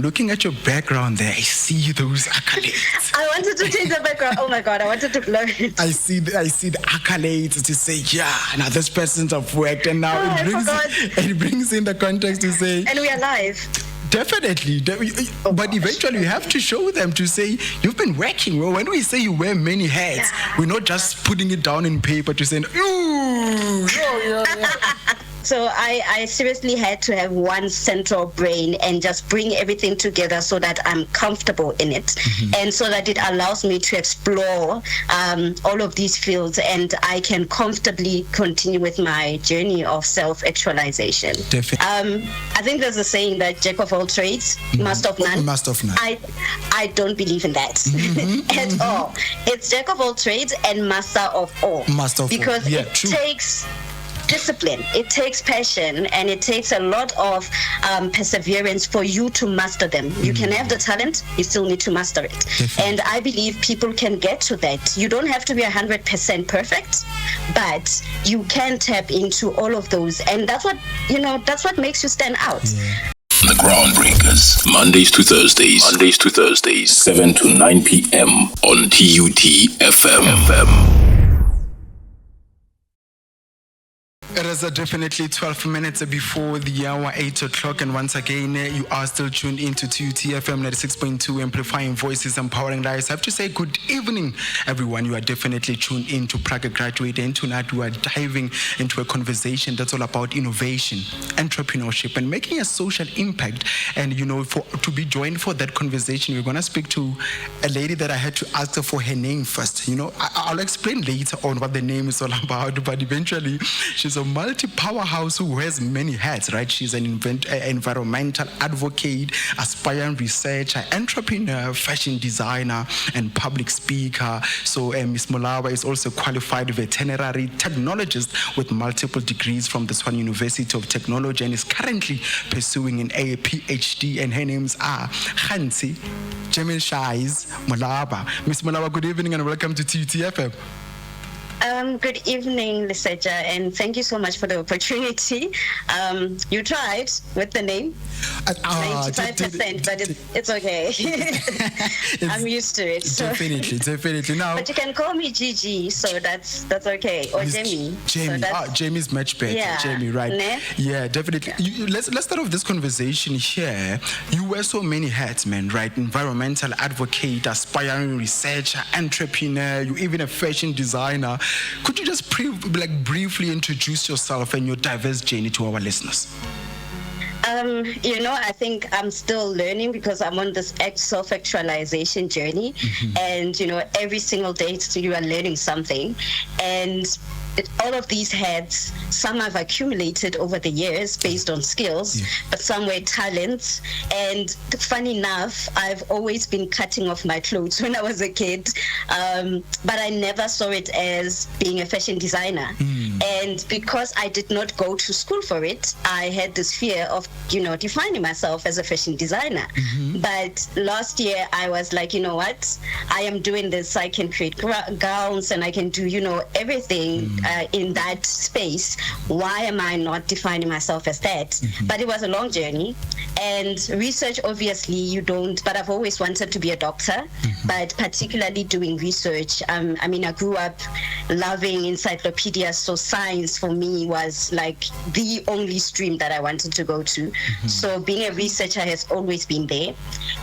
Looking at your background there, I see those accolades. I wanted to change the background. Oh my God, I wanted to blur it. I see the accolades to say, yeah, now this person's have worked, and now it brings in the context to say, and we are live. Definitely. But eventually you have to show them to say, you've been working. Well, when we say you wear many hats, we're not just putting it down in paper to say, ooh, yeah. So I seriously had to have one central brain and just bring everything together so that I'm comfortable in it, and so that it allows me to explore all of these fields, and I can comfortably continue with my journey of self-actualization. Definitely. I think there's a saying that jack of all trades, master of none. Master of none. I don't believe in that at all. It's jack of all trades and master of all. Master of because all. Yeah, it true. takes discipline, it takes passion, and it takes a lot of perseverance for you to master them. You can have the talent, you still need to master it. Definitely. And I believe people can get to that. You don't have to be 100% perfect, but you can tap into all of those, and that's what makes you stand out. Yeah. The Groundbreakers, Mondays to Thursdays, 7 to 9 p.m. on TUT FM. It is definitely 12 minutes before the hour 8 o'clock, and once again, you are still tuned into TUT FM 96.2, amplifying voices, empowering lives. I have to say good evening, everyone. You are definitely tuned in to PAG Graduate, and tonight we are diving into a conversation that's all about innovation, entrepreneurship, and making a social impact. And to be joined for that conversation, we're going to speak to a lady that I had to ask her for her name first. I'll explain later on what the name is all about, but eventually she's a multi-powerhouse who wears many hats, right? She's an environmental advocate, aspiring researcher, entrepreneur, fashion designer, and public speaker. So Ms. Maloba is also a qualified veterinary technologist with multiple degrees from the Swan University of Technology, and is currently pursuing an PhD, and her names are Gantshe Germishys Maloba. Ms. Maloba, good evening and welcome to TUT FM. Good evening, Liseja, and thank you so much for the opportunity. You tried with the name, 95%, but it's okay. I'm used to it. So. Definitely. Now, but you can call me Gigi, so that's okay, or Jamie. Jamie's much better. Yeah. Jamie, right? Ne? Yeah, definitely. Let's start off this conversation here. You wear so many hats, man, right? Environmental advocate, aspiring researcher, entrepreneur. You even a fashion designer. Could you just briefly introduce yourself and your diverse journey to our listeners? I think I'm still learning because I'm on this self-actualization journey, and every single day you are learning something, and all of these hats, some I've accumulated over the years based on skills, but some were talents. And funny enough, I've always been cutting off my clothes when I was a kid, but I never saw it as being a fashion designer. And because I did not go to school for it, I had this fear of, defining myself as a fashion designer. But last year I was like, you know what? I am doing this. I can create gowns and I can do, everything in that space. Why am I not defining myself as that? But it was a long journey. And research, obviously, you don't, but I've always wanted to be a doctor, but particularly doing research. I grew up loving encyclopedias, so science for me was like the only stream that I wanted to go to. So being a researcher has always been there.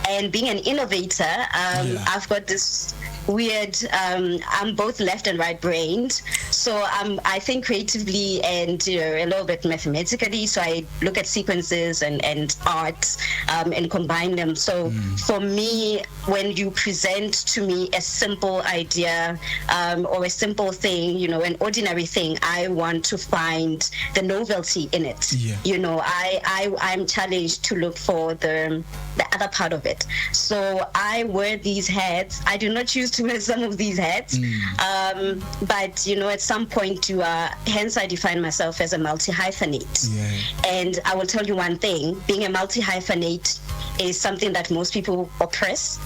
And being an innovator, I've got this weird, I'm both left and right brained, so I think creatively and a little bit mathematically. So I look at sequences and art and combine them. So for me, when you present to me a simple idea or a simple thing, an ordinary thing, I want to find the novelty in it. I'm challenged to look for the other part of it. So I wear these hats. I do not choose to wear some of these hats, but at some point hence I define myself as a multi-hyphenate. And I will tell you one thing, being a multi-hyphenate, is something that most people oppress.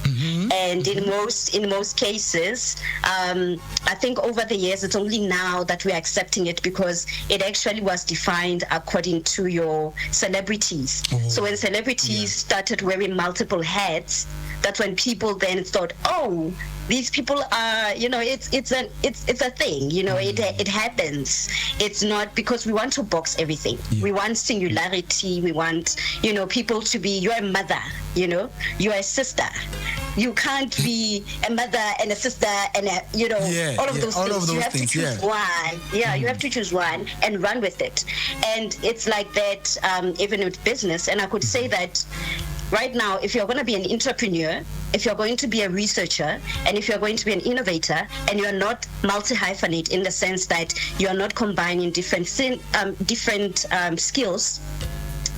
And in most cases, I think over the years, it's only now that we're accepting it because it actually was defined according to your celebrities. So when celebrities started wearing multiple hats, that's when people then thought, oh, these people are, you know, it's a thing, you know, it happens. It's not because we want to box everything. We want singularity. We want, you know, people to be, you're a mother, you know, you're a sister. You can't be a mother and a sister and a, you know, all of those things. You have to choose one. You have to choose one and run with it. And it's like that even with business. And I could say that right now, if you're going to be an entrepreneur, if you're going to be a researcher, and if you're going to be an innovator, and you're not multi-hyphenate in the sense that you're not combining different skills.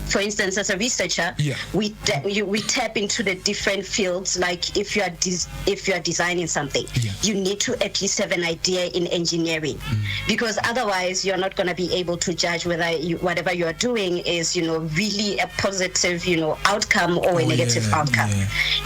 For instance, as a researcher, we tap into the different fields. Like if you are designing something, you need to at least have an idea in engineering, because otherwise you're not going to be able to judge whether whatever you are doing is, you know, really a positive, you know, outcome or a negative outcome.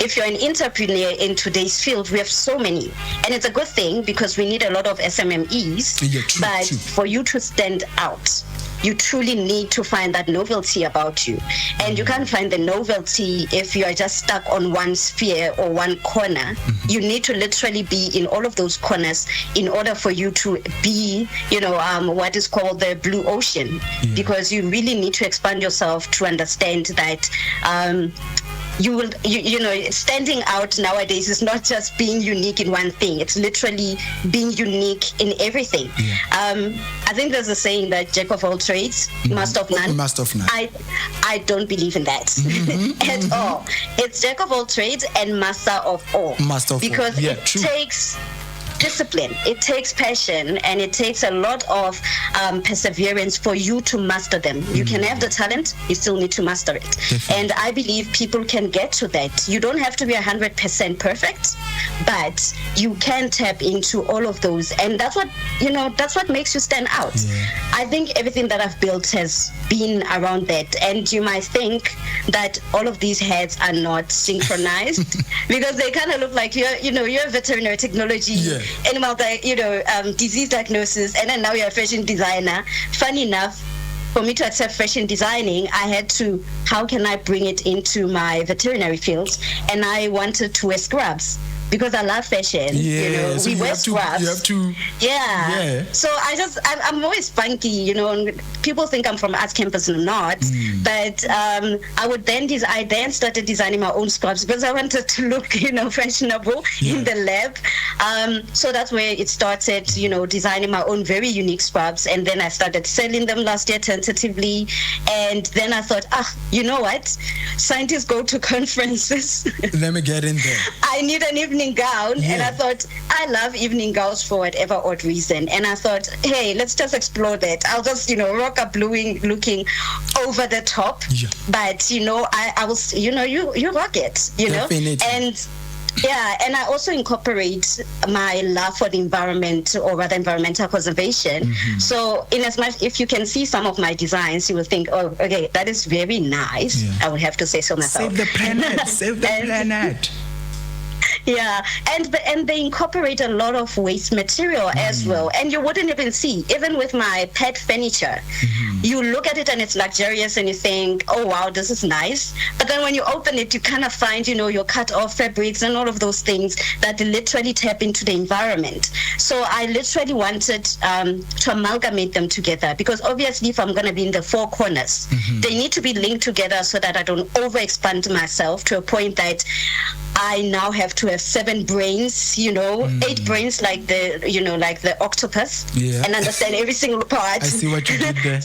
If you're an entrepreneur in today's field, we have so many, and it's a good thing because we need a lot of SMMEs. But for you to stand out, you truly need to find that novelty about you. And you can't find the novelty if you are just stuck on one sphere or one corner. You need to literally be in all of those corners in order for you to be, you know, what is called the blue ocean. Because you really need to expand yourself to understand that you know, standing out nowadays is not just being unique in one thing. It's literally being unique in everything. I think there's a saying that jack of all trades, master of none. Master of none. I don't believe in that at all. It's jack of all trades and master of all. Master of all. Because it takes discipline, it takes passion, and it takes a lot of perseverance for you to master them. You can have the talent, you still need to master it. And I believe people can get to that. You don't have to be 100% perfect, but you can tap into all of those, and that's what, you know, that's what makes you stand out. I think everything that I've built has been around that, and you might think that all of these heads are not synchronized because they kind of look like you're veterinary technology, animal, disease diagnosis, and then now you're a fashion designer. Funny enough, for me to accept fashion designing, I had to, how can I bring it into my veterinary field? And I wanted to wear scrubs because I love fashion. You know, so we wear scrubs. You have to. So I'm always funky, you know, and people think I'm from arts campus and I'm not. But I then started designing my own scrubs because I wanted to look, you know, fashionable in the lab. So that's where it started, you know, designing my own very unique scrubs. And then I started selling them last year tentatively. And then I thought, you know what? Scientists go to conferences. Let me get in there. I need an evening gown, and I thought, I love evening gowns for whatever odd reason, and I thought, hey, let's just explore that. I'll just, you know, rock up looking over the top, but you know, I was, you know, you rock it, you know. And I also incorporate my love for the environment, or rather environmental conservation. So in as much, if you can see some of my designs, you will think, oh, okay, that is very nice. I would have to say so myself. Save the planet, save the planet. And they incorporate a lot of waste material as well. And you wouldn't even see, even with my pet furniture, you look at it and it's luxurious and you think, oh wow, this is nice. But then when you open it, you kind of find, you know, your cut off fabrics and all of those things that literally tap into the environment. So I literally wanted to amalgamate them together, because obviously if I'm going to be in the four corners, they need to be linked together so that I don't overexpand myself to a point that I now have to have 7 brains, you know, 8 brains like the octopus, and understand every single part. I see what you did there.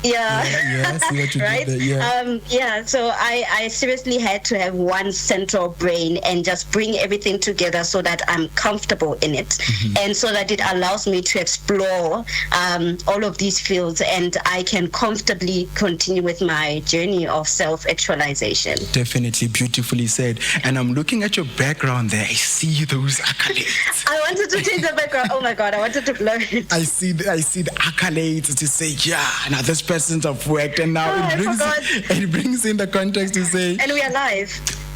I see what you did there. So I seriously had to have one central brain and just bring everything together so that I'm comfortable in it, and so that it allows me to explore all of these fields, and I can comfortably continue with my journey of self-actualization. Definitely, beautifully said. And I'm looking at your background there. I see those accolades. I wanted to change the background. Oh my God, I wanted to blur it. I see the accolades to say, now this person persons have worked, and now it brings in the context to say, and we are live.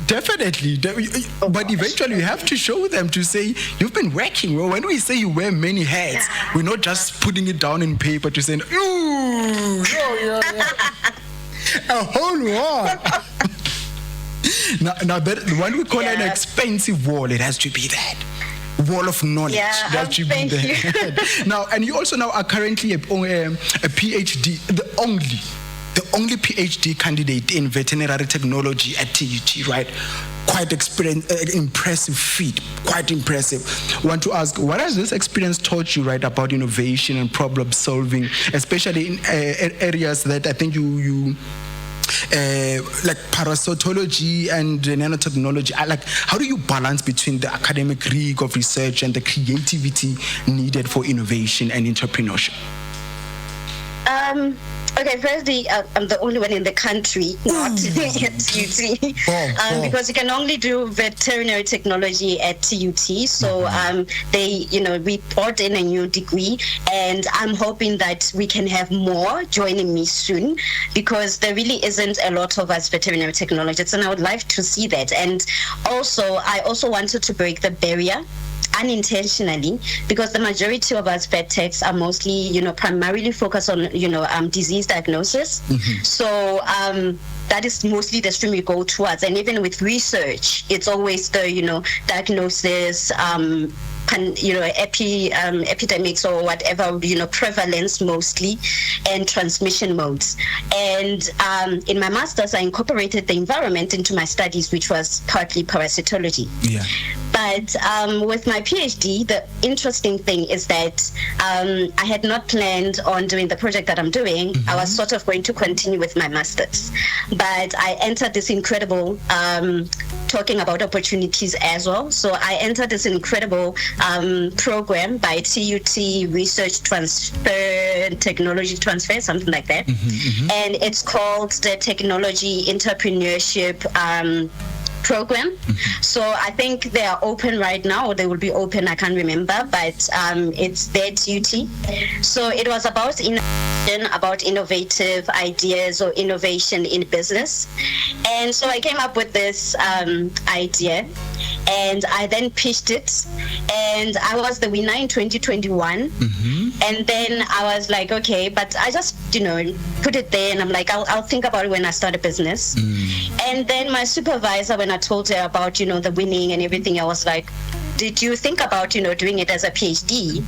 Definitely, but eventually you have to show them to say you've been working. Well, when we say you wear many hats, we're not just putting it down in paper to say, ooh, a whole wall. now that when we call an expensive wall, it has to be that wall of knowledge. That should be there. Now, and you also now are currently a PhD, the only PhD candidate in veterinary technology at TUT, right? Quite impressive feat, quite impressive. I want to ask, what has this experience taught you, right, about innovation and problem solving, especially in areas that I think you like parasitology and nanotechnology? Like, how do you balance between the academic rigor of research and the creativity needed for innovation and entrepreneurship? Okay, firstly, I'm the only one in the country not at TUT because you can only do veterinary technology at TUT. So we brought in a new degree, and I'm hoping that we can have more joining me soon, because there really isn't a lot of us veterinary technologists, and I would like to see that. And also, I also wanted to break the barrier unintentionally, because the majority of us vet techs are mostly, primarily focused on, disease diagnosis. So that is mostly the stream we go towards. And even with research, it's always the, diagnosis, epidemics or whatever, prevalence mostly, and transmission modes. And in my master's, I incorporated the environment into my studies, which was partly parasitology. But with my PhD, the interesting thing is that I had not planned on doing the project that I'm doing. I was sort of going to continue with my master's. But I entered this incredible, talking about opportunities as well. So I entered this incredible program by TUT Research Transfer, Technology Transfer, something like that. And it's called the Technology Entrepreneurship program. So I think they are open right now, or they will be open, I can't remember, but it's their TUT. So it was about innovative ideas or innovation in business. And so I came up with this idea, and I then pitched it, and I was the winner in 2021. And then I was like, okay, but I just, put it there, and I'm like, I'll think about it when I start a business. And then my supervisor, when I told her about, the winning and everything, I was like, did you think about, doing it as a PhD?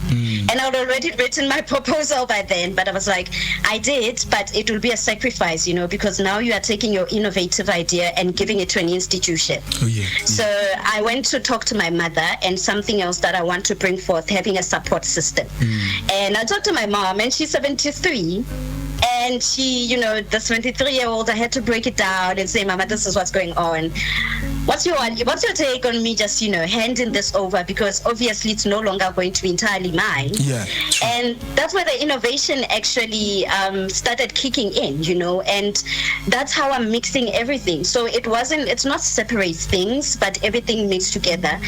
And I'd already written my proposal by then, but I was like, I did, but it will be a sacrifice, because now you are taking your innovative idea and giving it to an institution. So I went to talk to my mother, and something else that I want to bring forth, having a support system. And I talked to my mom, and she's 73. And she, the 73-year-old, I had to break it down and say, Mama, this is what's going on. What's your take on me just, handing this over? Because obviously it's no longer going to be entirely mine. And that's where the innovation actually started kicking in, and that's how I'm mixing everything. So it's not separate things, but everything mixed together.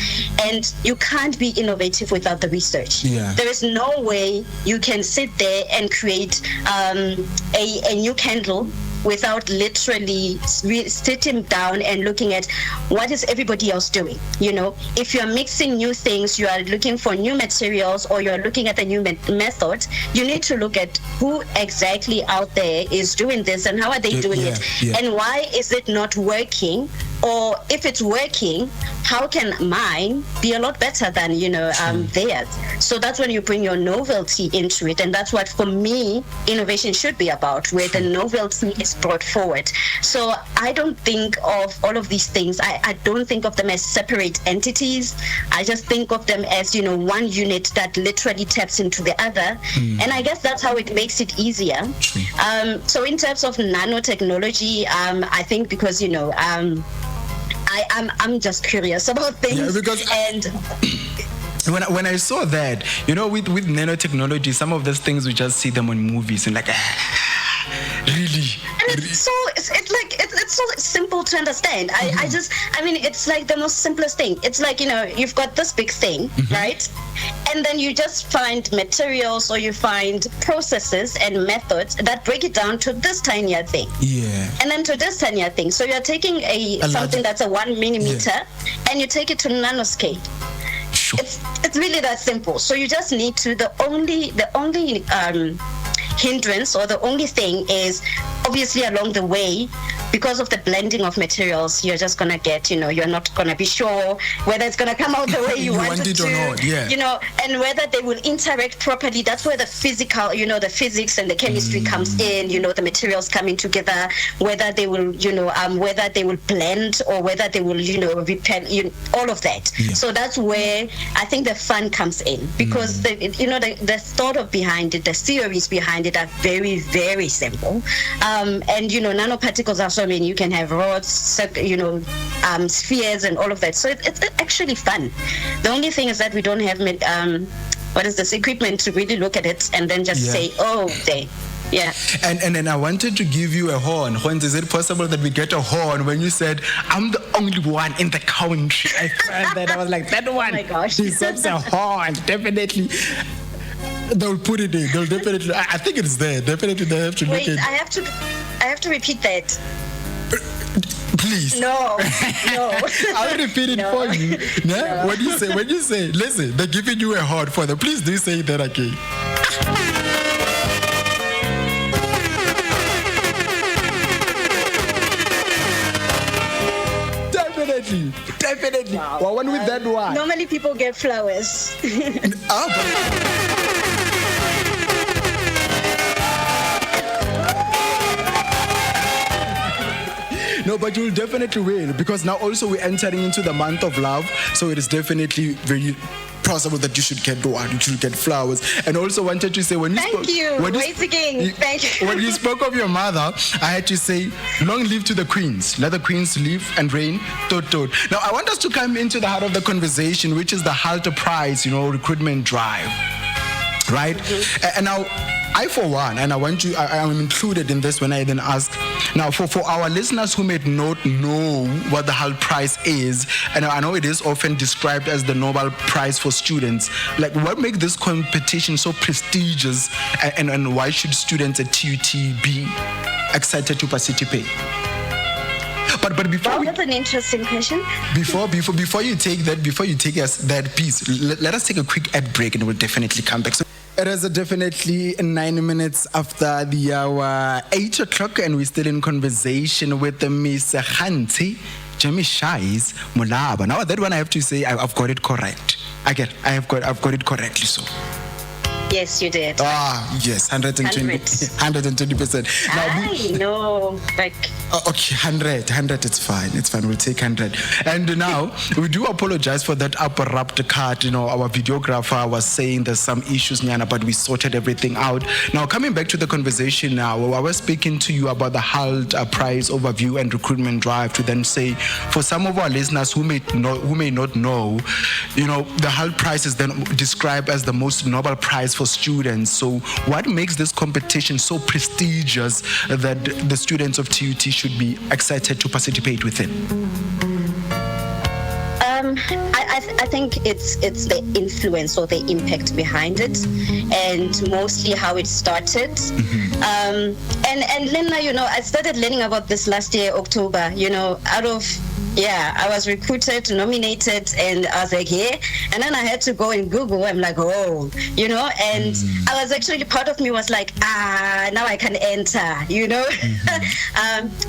And you can't be innovative without the research. There is no way you can sit there and create a new candle without literally sitting down and looking at what is everybody else doing. If you're mixing new things, you are looking for new materials, or you're looking at a new method, you need to look at who exactly out there is doing this, and how are they doing it, and why is it not working? Or if it's working, how can mine be a lot better than, theirs? So that's when you bring your novelty into it. And that's what, for me, innovation should be about, where the novelty is brought forward. So I don't think of all of these things. I don't think of them as separate entities. I just think of them as, one unit that literally taps into the other. And I guess that's how it makes it easier. So in terms of nanotechnology, I think because, I'm just curious about things. When I saw that, with nanotechnology, some of those things we just see them on movies and like, Really? And it's so simple to understand. I mean, it's like the most simplest thing. It's like, you've got this big thing, right? And then you just find materials, or you find processes and methods that break it down to this tinier thing. Yeah. And then to this tinier thing. So you're taking something that's a 1 millimeter, and you take it to nanoscale. Sure. It's really that simple. So you just need to, the only hindrance, or the only thing is, obviously along the way, because of the blending of materials, you're just gonna get, you're not gonna be sure whether it's gonna come out the way you want it to, or not, yeah. And whether they will interact properly. That's where the physical, the physics and the chemistry comes in. The materials coming together, whether they will, whether they will blend, or whether they will, repel, all of that. Yeah. So that's where I think the fun comes in, because the thought behind it, the theories behind it are very, very simple. And nanoparticles are so many. You can have rods, spheres, and all of that. So it's actually fun. The only thing is that we don't have equipment to really look at it and then just say, oh, there. Yeah. And then I wanted to give you a horn. Is it possible that we get a horn when you said, I'm the only one in the country? I felt that. I was like, that one. Oh my gosh. Deserves a horn, definitely. They'll put it in. They'll definitely. I think it's there. Definitely, they have to look in. I have to repeat that. Please. No. I'll repeat it for you. No? When you say, listen, they're giving you a horn for them. Please do say that again. Definitely. Wow. Well, one with that one. Normally people get flowers. No, but you'll definitely win, because now also we're entering into the month of love, so it is definitely very possible that you should get one, you should get flowers. And also wanted to say, when you Thank you. spoke of your mother, I had to say, long live to the queens. Let the queens live and reign. Tot. Now I want us to come into the heart of the conversation, which is the Hult Prize, recruitment drive, right? And now, I, for one, and I am included in this when I then ask. Now, for our listeners who may not know what the Hult Prize is, and I know it is often described as the Nobel Prize for students, like, what makes this competition so prestigious, and why should students at TUT be excited to participate? But before that's an interesting question. Before you take us that piece, let us take a quick ad break, and we'll definitely come back. So it is definitely 9 minutes after the hour 8 o'clock, and we're still in conversation with Miss Gantshe Germishys Maloba. Now that one, I have to say I've got it correct. I've got it correctly. So. Yes, you did. Yes, 120%. I know, okay, 100, it's fine, we'll take 100. And now, we do apologize for that abrupt cut. Our videographer was saying there's some issues, Nyana, but we sorted everything out. Now, coming back to the conversation now, I was speaking to you about the Hult Prize overview and recruitment drive, to then say, for some of our listeners who may not know, the Hult Prize is then described as the most Nobel Prize for students. So what makes this competition so prestigious that the students of TUT should be excited to participate within? I think it's the influence or the impact behind it, and mostly how it started. And Lena, I started learning about this last year, October, I was recruited, nominated, and I was like, yeah. And then I had to go and Google. I'm like, and I was actually, part of me was like, now I can enter,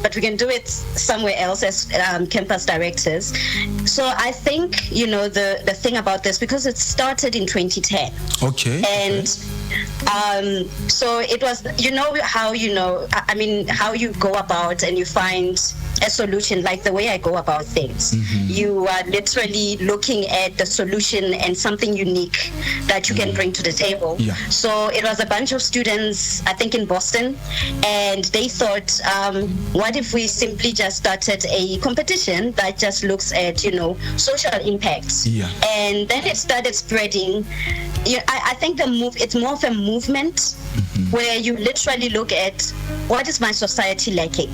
but we can do it somewhere else as campus directors. So I think, the thing about this, because it started in 2010. Okay. And so it was, how you go about and you find a solution, like the way I go about things. You are literally looking at the solution and something unique that you can bring to the table. Yeah. So it was a bunch of students, I think in Boston, and they thought, what if we simply just started a competition that just looks at, social impacts? Yeah. And then it started spreading. I think it's more of a movement where you literally look at what is my society lacking,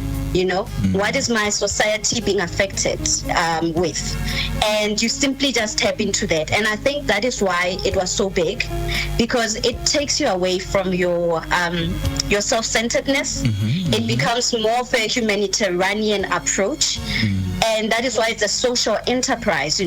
what is my society being affected with, and you simply just tap into that. And I think that is why it was so big, because it takes you away from your self-centeredness. It becomes more of a humanitarian approach, and that is why it's a social enterprise,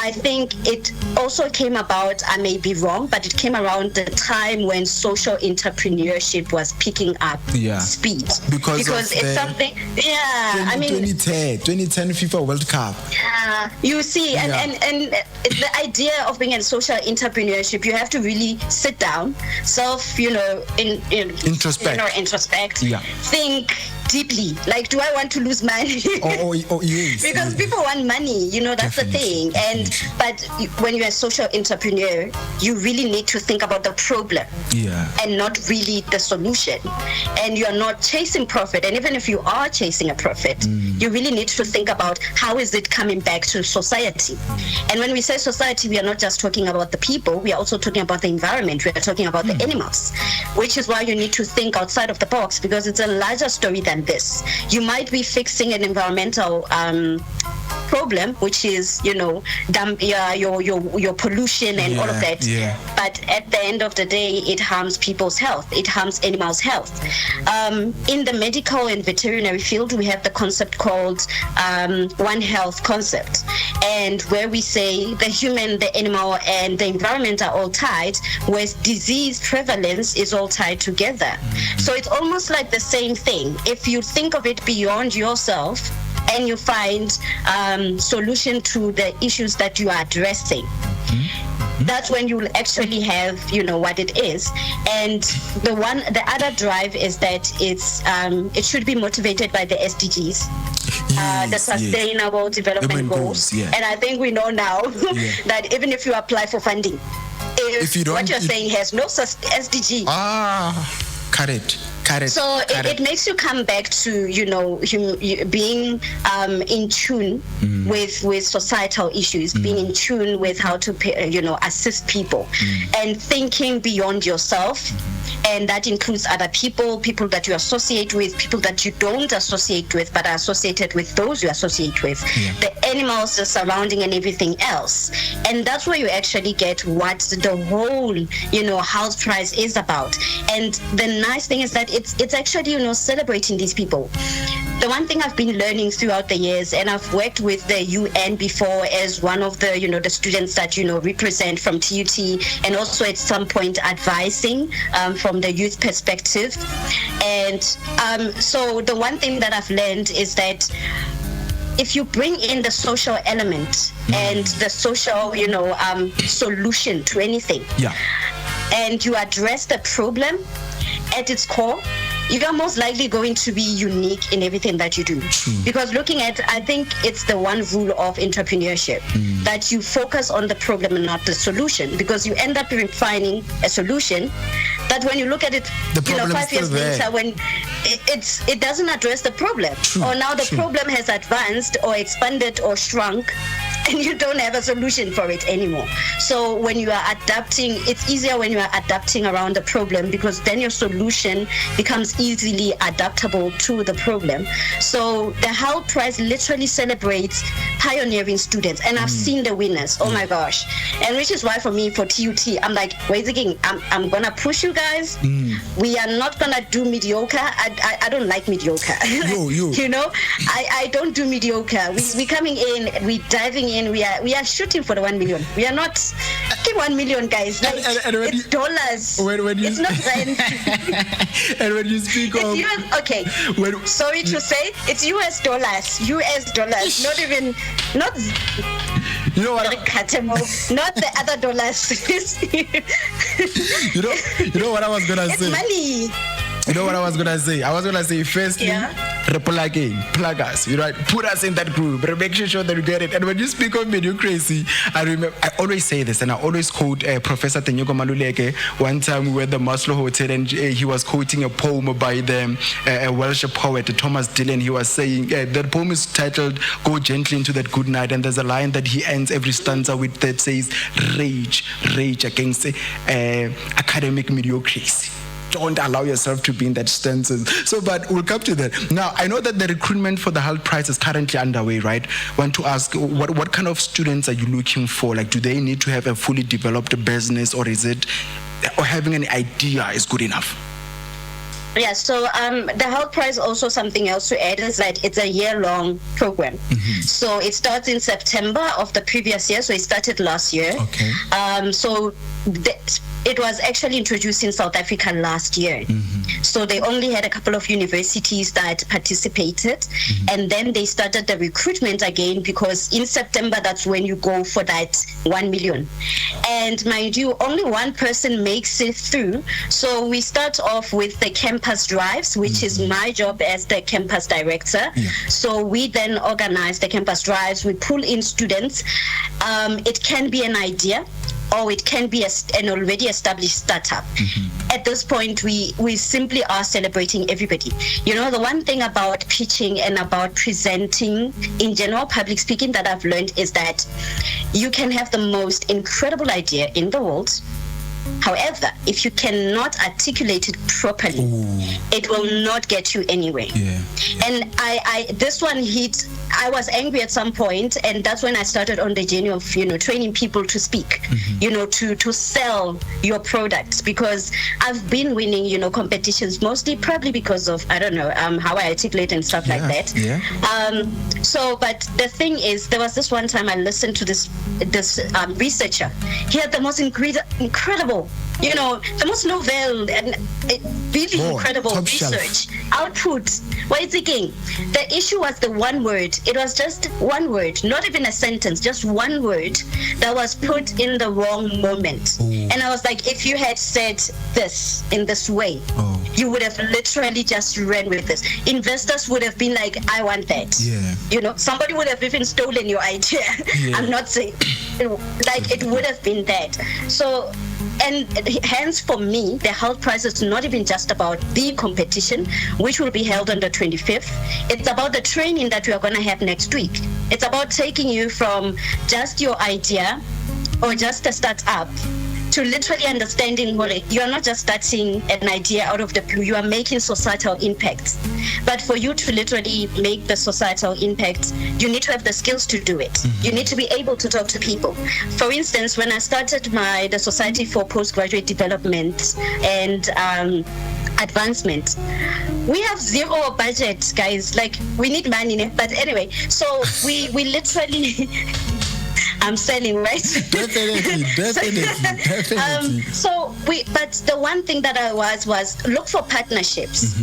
I think it also came about, I may be wrong, but it came around the time when social entrepreneurship was picking up speed. Because it's something, 2010 FIFA World Cup. You see, and the idea of being in social entrepreneurship, you have to really sit down, introspect, think deeply. Like, do I want to lose money? Yes. Because people want money, that's Definitely. the thing. But when you're a social entrepreneur, you really need to think about the problem and not really the solution. And you're not chasing profit. And even if you are chasing a profit, you really need to think about how is it coming back to society. And when we say society, we are not just talking about the people, we are also talking about the environment, we are talking about the animals, which is why you need to think outside of the box, because it's a larger story than this. You might be fixing an environmental problem, which is your pollution and all of that, but at the end of the day, it harms people's health, it harms animals' health. In the medical and veterinary field, we have the concept called One Health concept, and where we say the human, the animal, and the environment are all tied, whereas disease prevalence is all tied together. So it's almost like the same thing. If you think of it beyond yourself, and you find solution to the issues that you are addressing, that's when you'll actually have what it is. And the other drive is that it should be motivated by the SDGs, the Sustainable Development Goals. And I think we know now that even if you apply for funding, if you don't, what you're saying has no SDG, cut it. So it makes you come back to being in tune with societal issues, being in tune with how to assist people, and thinking beyond yourself. And that includes other people that you associate with, people that you don't associate with but are associated with those you associate with, the animals, the surrounding, and everything else. And that's where you actually get what the whole Hult Prize is about. And the nice thing is that it's actually celebrating these people. The one thing I've been learning throughout the years, and I've worked with the UN before as one of the the students that represent from TUT, and also at some point advising from the youth perspective. And so the one thing that I've learned is that if you bring in the social element and the social solution to anything, and you address the problem at its core, you are most likely going to be unique in everything that you do. Because I think it's the one rule of entrepreneurship, that you focus on the problem and not the solution, because you end up finding a solution that when you look at it 5 years later, when it doesn't address the problem, or now the problem has advanced or expanded or shrunk, and you don't have a solution for it anymore. So when you are adapting, it's easier when you are adapting around the problem, because then your solution becomes easily adaptable to the problem. So the Hult Prize literally celebrates pioneering students, and I've seen the winners. Oh my gosh. And which is why for me, for TUT, I'm like, wait again, I'm gonna push you guys. We are not gonna do mediocre. I don't like mediocre. I don't do mediocre. We coming in, we diving in, we are shooting for the 1 million. We are not 1 million, guys. Like, it's dollars. It's not rent. And when you speak of sorry to say, it's US dollars, not not the other dollars. you know what I was gonna say? It's money. You know what I was gonna say? I was gonna say, firstly, plug us, put us in that group, but make sure that you get it. And when you speak of mediocrity, I always say this, and I always quote Professor Tenyoko Maluleke. One time we were at the Maslow Hotel, and he was quoting a poem by the Welsh poet Thomas Dillon. He was saying that poem is titled "Go Gently Into That Good Night," and there's a line that he ends every stanza with that says, "Rage against academic mediocrity." don't allow yourself to be in that stance. So, but we'll come to that. Now, I know that the recruitment for the Hult Prize is currently underway, right? Want to ask, what kind of students are you looking for? Like, do they need to have a fully developed business, or is it, or having an idea is good enough? Yeah, so the Hult Prize, also something else to add is that it's a year-long program. Mm-hmm. So it starts in September of the previous year, so it started last year. Okay. It was actually introduced in South Africa last year. Mm-hmm. So they only had a couple of universities that participated, and then they started the recruitment again, because in September, that's when you go for that 1 million. And mind you, only one person makes it through. So we start off with the campus drives, which is my job as the campus director. Yeah. So we then organize the campus drives. We pull in students. It can be an idea, or it can be an already established startup. At this point, we simply are celebrating everybody. You know, the one thing about pitching and about presenting in general, public speaking, that I've learned is that you can have the most incredible idea in the world. However, if you cannot articulate it properly, it will not get you anywhere. Yeah. And I this one hit. I was angry at some point, and that's when I started on the journey of, training people to speak, to sell your products, because I've been winning, competitions, mostly probably because of, I don't know, how I articulate and stuff like that. Yeah. But the thing is, there was this one time I listened to this researcher. He had the most incredible, the most novel and really incredible research output. What is thinking? The issue was the one word. It was just one word, not even a sentence, just one word that was put in the wrong moment. And I was like, if you had said this in this way, you would have literally just ran with this. Investors would have been like, I want that. Yeah. Somebody would have even stolen your idea. Yeah. I'm not saying, like, it would have been that. So, and hence for me, the Hult Prize is not even just about the competition, which will be held on the 25th. It's about the training that we are going to have next week. It's about taking you from just your idea or just a startup to literally understanding what you are not just starting an idea out of the blue, you are making societal impact. But for you to literally make the societal impact, you need to have the skills to do it. You need to be able to talk to people. For instance, when I started the Society for Postgraduate Development and Advancement, we have zero budget, guys. Like, we need money, but anyway, so we literally I'm selling, right? Definitely. But the one thing that I was look for partnerships,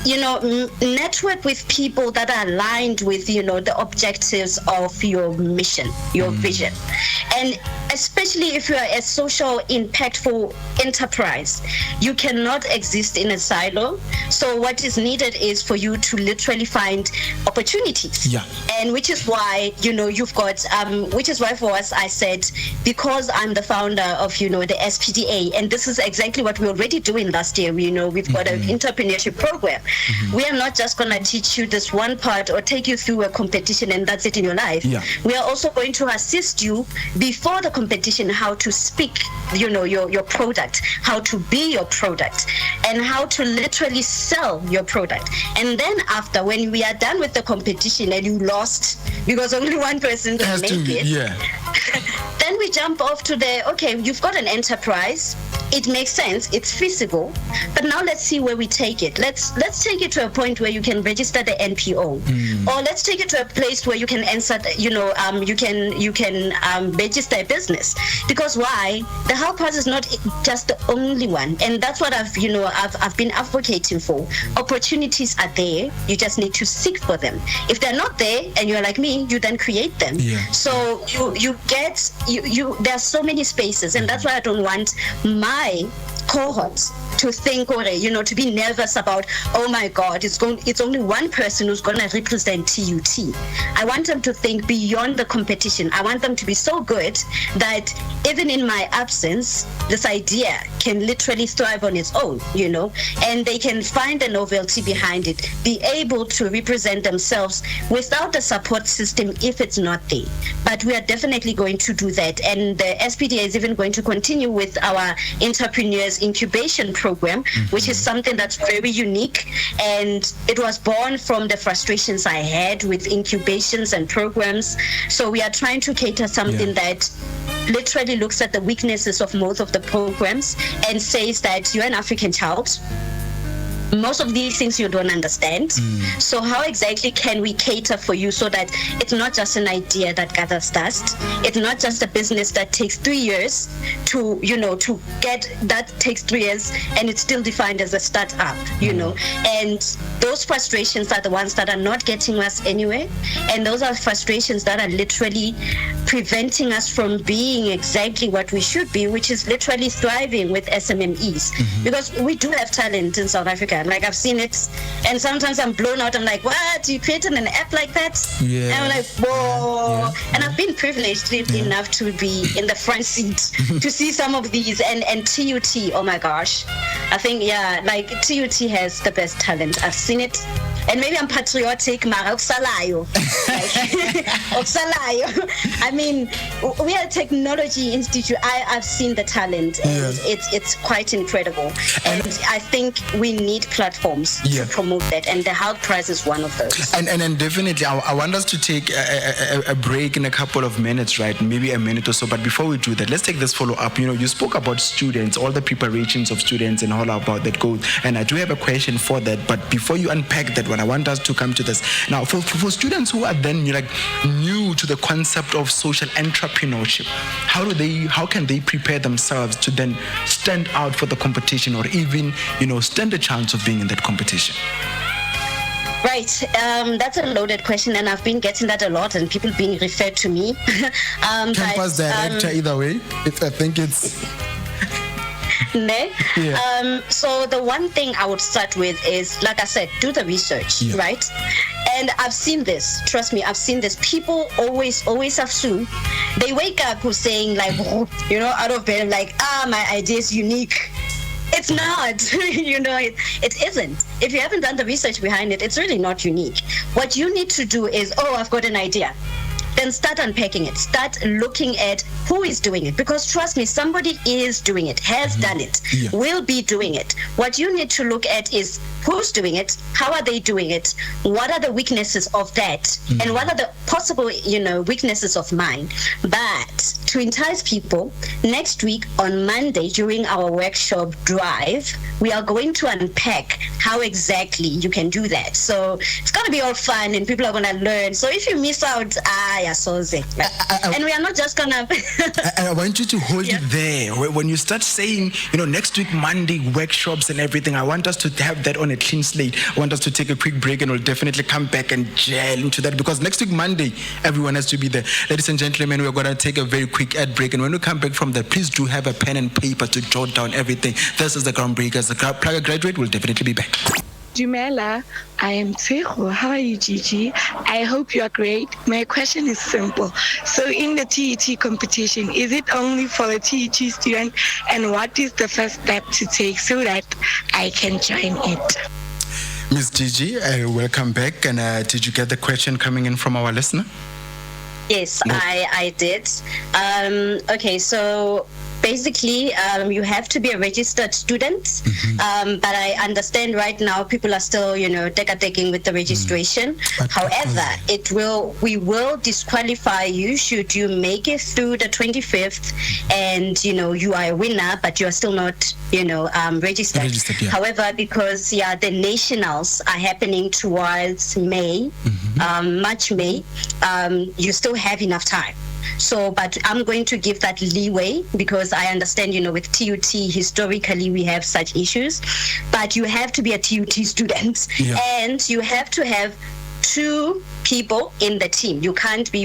network with people that are aligned with, the objectives of your mission, your vision. And especially if you are a social impactful enterprise, you cannot exist in a silo. So what is needed is for you to literally find opportunities. Yeah. And which is why, you've got, which is why for us, I said, because I'm the founder of, the SPDA, and this is exactly what we're already doing last year. We've got an entrepreneurship program. We are not just going to teach you this one part or take you through a competition and that's it in your life. Yeah. We are also going to assist you before the competition how to speak, your product, how to be your product, and how to literally sell your product. And then after, when we are done with the competition and you lost because only one person can make it, then we jump off to you've got an enterprise. It makes sense, it's feasible, but now let's see where we take it. Let's take it to a point where you can register the NPO, or let's take it to a place where you can answer, you can register a business. Because why? The Hult Prize is not just the only one, and that's what I've been advocating for. Opportunities are there, you just need to seek for them. If they're not there, and you're like me, you then create them. Yeah. So there are so many spaces, and that's why I don't want my cohorts to think, to be nervous about, oh my God, it's only one person who's going to represent TUT. I want them to think beyond the competition. I want them to be so good that even in my absence, this idea can literally thrive on its own, and they can find the novelty behind it, be able to represent themselves without a support system if it's not there. But we are definitely going to do that. And the SPDA is even going to continue with our entrepreneurs incubation program, program, which is something that's very unique. And it was born from the frustrations I had with incubations and programs. So we are trying to cater something that literally looks at the weaknesses of most of the programs and says that you're an African child. Most of these things you don't understand. So how exactly can we cater for you so that it's not just an idea that gathers dust? It's not just a business that takes 3 years to get, that takes 3 years and it's still defined as a startup, And those frustrations are the ones that are not getting us anywhere. And those are frustrations that are literally preventing us from being exactly what we should be, which is literally thriving with SMMEs. Because we do have talent in South Africa. Like, I've seen it, and sometimes I'm blown out. I'm like, what? You created an app like that? And I'm like, whoa. And I've been privileged enough to be in the front seat to see some of these. And TUT, oh my gosh. I think, like TUT has the best talent. I've seen it. And maybe I'm patriotic, mara ukusalayo. Ukusalayo. I mean, we are a technology institute. I've seen the talent, and it's quite incredible. And I think we need platforms to promote that, and the Hult Prize is one of those. And definitely, I want us to take a break in a couple of minutes, right? Maybe a minute or so. But before we do that, let's take this follow-up. You spoke about students, all the preparations of students and all about that goes. And I do have a question for that. But before you unpack that one, I want us to come to this. Now, for students who are then new to the concept of social entrepreneurship, how can they prepare themselves to then stand out for the competition, or even, stand a chance of being in that competition? Right. That's a loaded question, and I've been getting that a lot, and people being referred to me. Campus director, either way. I think it's... So the one thing I would start with is, like I said, do the research, right? And I've seen this. Trust me, I've seen this. People always assume. They wake up who's saying out of bed, like, my idea is unique. It's not, it isn't. If you haven't done the research behind it, it's really not unique. What you need to do is, I've got an idea. Then start unpacking it. Start looking at who is doing it. Because trust me, somebody is doing it, has done it, will be doing it. What you need to look at is who's doing it, how are they doing it, what are the weaknesses of that, and what are the possible, weaknesses of mine. But to entice people, next week on Monday during our workshop drive, we are going to unpack how exactly you can do that. So it's going to be all fun and people are going to learn. So if you miss out, and we are not just going to... I want you to hold it there. When you start saying, next week, Monday, workshops and everything, I want us to have that on a clean slate. I want us to take a quick break, and we'll definitely come back and gel into that, because next week, Monday, everyone has to be there. Ladies and gentlemen, we're going to take a very quick ad break, and when we come back from that, please do have a pen and paper to jot down everything. This is the Groundbreakers. The Plugger graduate will definitely be back. Dumela, I am Tseho. How are you, Gigi? I hope you are great. My question is simple. So in the TUT competition, is it only for the TUT student? And what is the first step to take so that I can join it? Ms. Gigi, welcome back. And did you get the question coming in from our listener? Yes, I did. Okay, so basically, you have to be a registered student, but I understand right now people are still, taking with the registration. However, we will disqualify you should you make it through the 25th, and you are a winner, but you are still not, registered. However, because the nationals are happening towards May, March, May, you still have enough time. So, but I'm going to give that leeway, because I understand, with TUT, historically, we have such issues. But you have to be a TUT student, and you have to have 2 people in the team. You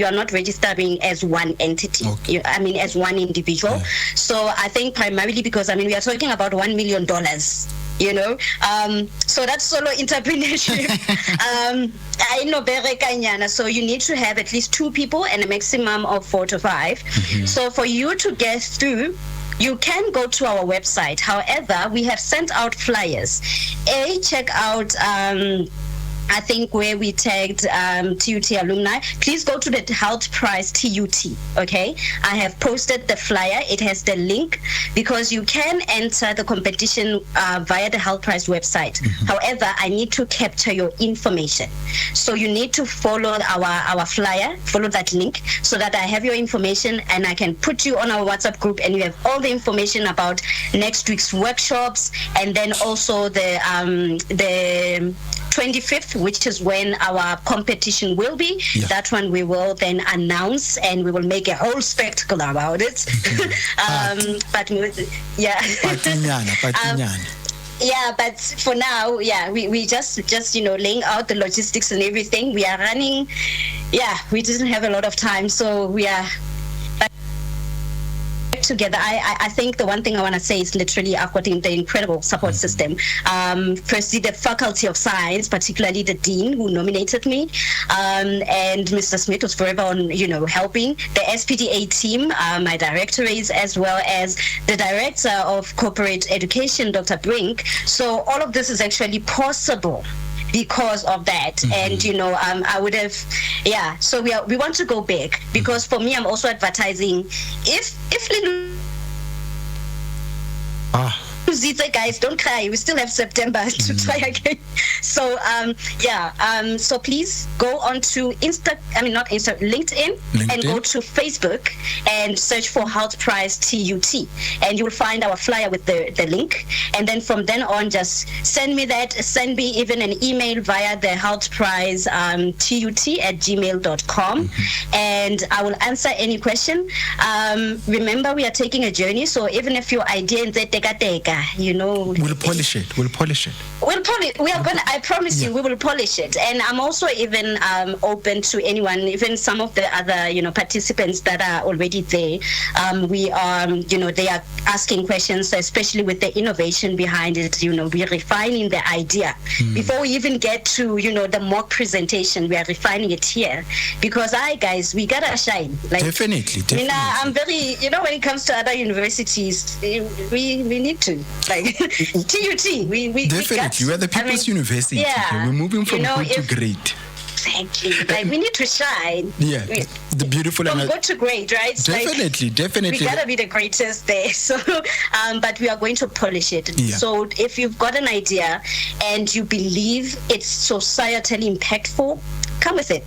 are not registering as one entity. As one individual. So I think primarily because, we are talking about $1 million. So that's solo entrepreneurship. So you need to have at least 2 people and a maximum of 4 to 5. So for you to get through, you can go to our website. However, we have sent out flyers. Check out I think where we tagged TUT alumni, please go to the Hult Prize-TUT, okay? I have posted the flyer. It has the link because you can enter the competition via the Hult Prize website. However, I need to capture your information. So you need to follow our flyer, follow that link so that I have your information and I can put you on our WhatsApp group and you have all the information about next week's workshops, and then also the 25th, which is when our competition will be. Yeah. That one we will then announce and we will make a whole spectacle about it. Yeah, but for now, we just laying out the logistics and everything. We are running. We didn't have a lot of time, so we are together. I think the one thing I want to say is literally I've got the incredible support system. Firstly, the Faculty of Science, particularly the Dean who nominated me, and Mr. Smith was forever on, helping. The SPDA team, my directorates, as well as the Director of Corporate Education, Dr. Brink. So all of this is actually possible because of that. And I would have so we want to go big, because for me I'm also advertising if guys, don't cry, we still have September to try again. So so please go on to LinkedIn and go to Facebook and search for Hult Prize-TUT, and you will find our flyer with the link. And then from then on, just send me even an email via the Hult Prize-TUT@gmail.com, and I will answer any question. Remember, we are taking a journey, so even if your idea is we'll polish it. We are gonna. I promise you, we will polish it. And I'm also even open to anyone, even some of the other participants that are already there. We are they are asking questions, especially with the innovation behind it. We're refining the idea before we even get to the mock presentation. We are refining it here because guys, we gotta shine. Definitely. I'm very when it comes to other universities, we need to. TUT, we definitely. We're the People's University. Yeah, we're moving from good to great. Exactly. We need to shine. Yeah, the beautiful from good to great, right? Definitely. We gotta be the greatest there. So, but we are going to polish it. Yeah. So, if you've got an idea and you believe it's societally impactful, come with it.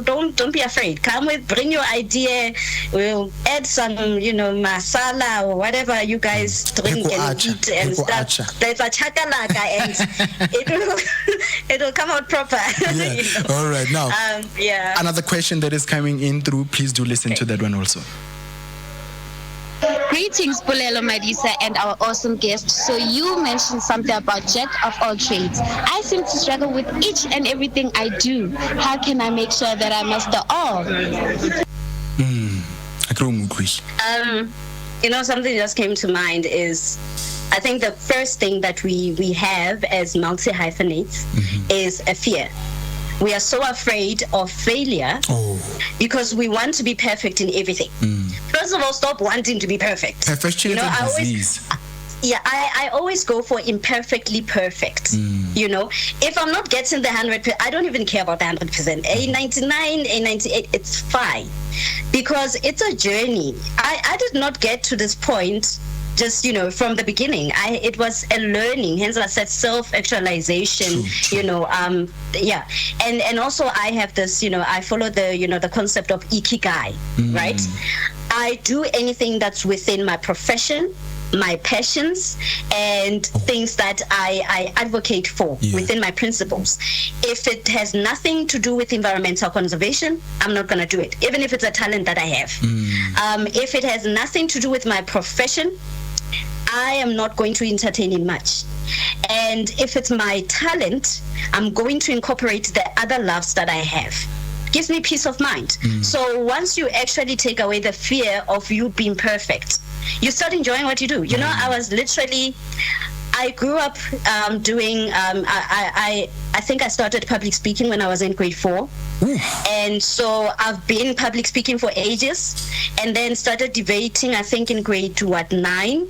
Don't be afraid. Bring your idea. We'll add some, masala or whatever you guys drink and eat and stuff. There's a chakalaka and it'll come out proper. Yeah. All right. Now, another question that is coming in through. Please do listen to that one also. Greetings, Polelo N Madisa and our awesome guest. So you mentioned something about jack of all trades. I seem to struggle with each and everything I do. How can I make sure that I master all? Something just came to mind is, I think the first thing that we have as multi-hyphenates is a fear. We are so afraid of failure because we want to be perfect in everything. First of all, stop wanting to be perfect. Perfection is a disease. I always go for imperfectly perfect. If I'm not getting the 100%, I don't even care about the 100%. A 99, a 98, it's fine, because it's a journey. I did not get to this point just from the beginning. It was a learning, hence I said self-actualization. And also I have this, I follow the concept of ikigai, right? I do anything that's within my profession, my passions, and things that I advocate for within my principles. If it has nothing to do with environmental conservation, I'm not going to do it, even if it's a talent that I have. If it has nothing to do with my profession, I am not going to entertain it much. And if it's my talent, I'm going to incorporate the other loves that I have. Gives me peace of mind. So once you actually take away the fear of you being perfect, you start enjoying what you do. I grew up doing, I think I started public speaking when I was in grade 4. And so I've been public speaking for ages, and then started debating, I think in grade 9.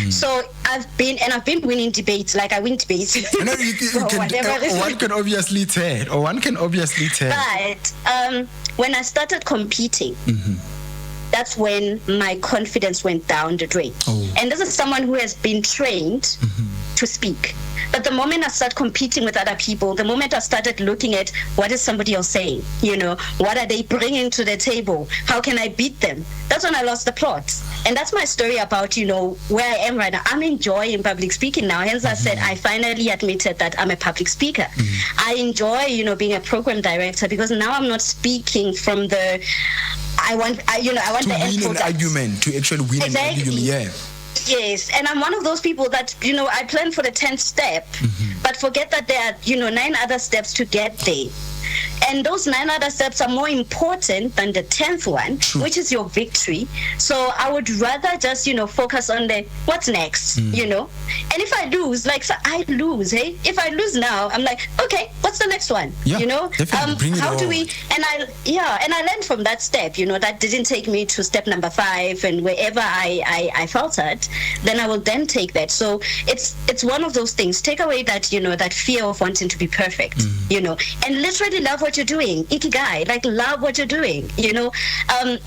So I've been winning debates, like I win debates. No, one can obviously tell. But when I started competing, that's when my confidence went down the drain. And this is someone who has been trained to speak. But the moment I started competing with other people, the moment I started looking at what is somebody else saying, what are they bringing to the table? How can I beat them? That's when I lost the plot. And that's my story about, where I am right now. I'm enjoying public speaking now. Hence I said I finally admitted that I'm a public speaker. I enjoy, being a program director, because now I'm not speaking from the, I want the end win product. An argument, to actually win an argument, yeah. Yes, and I'm one of those people that, I plan for the 10th step, but forget that there are, 9 other steps to get there. And those 9 other steps are more important than the 10th one, which is your victory. So I would rather just, focus on the what's next, And if I lose, I lose, hey? If I lose now, I'm like, okay, what's the next one? Yeah, definitely. Bring it how do on. we, and I learned from that step, that didn't take me to step number 5, and wherever I faltered, then I will then take that. So it's one of those things. Take away that, that fear of wanting to be perfect, and literally love what you're doing. Ikigai, love what you're doing,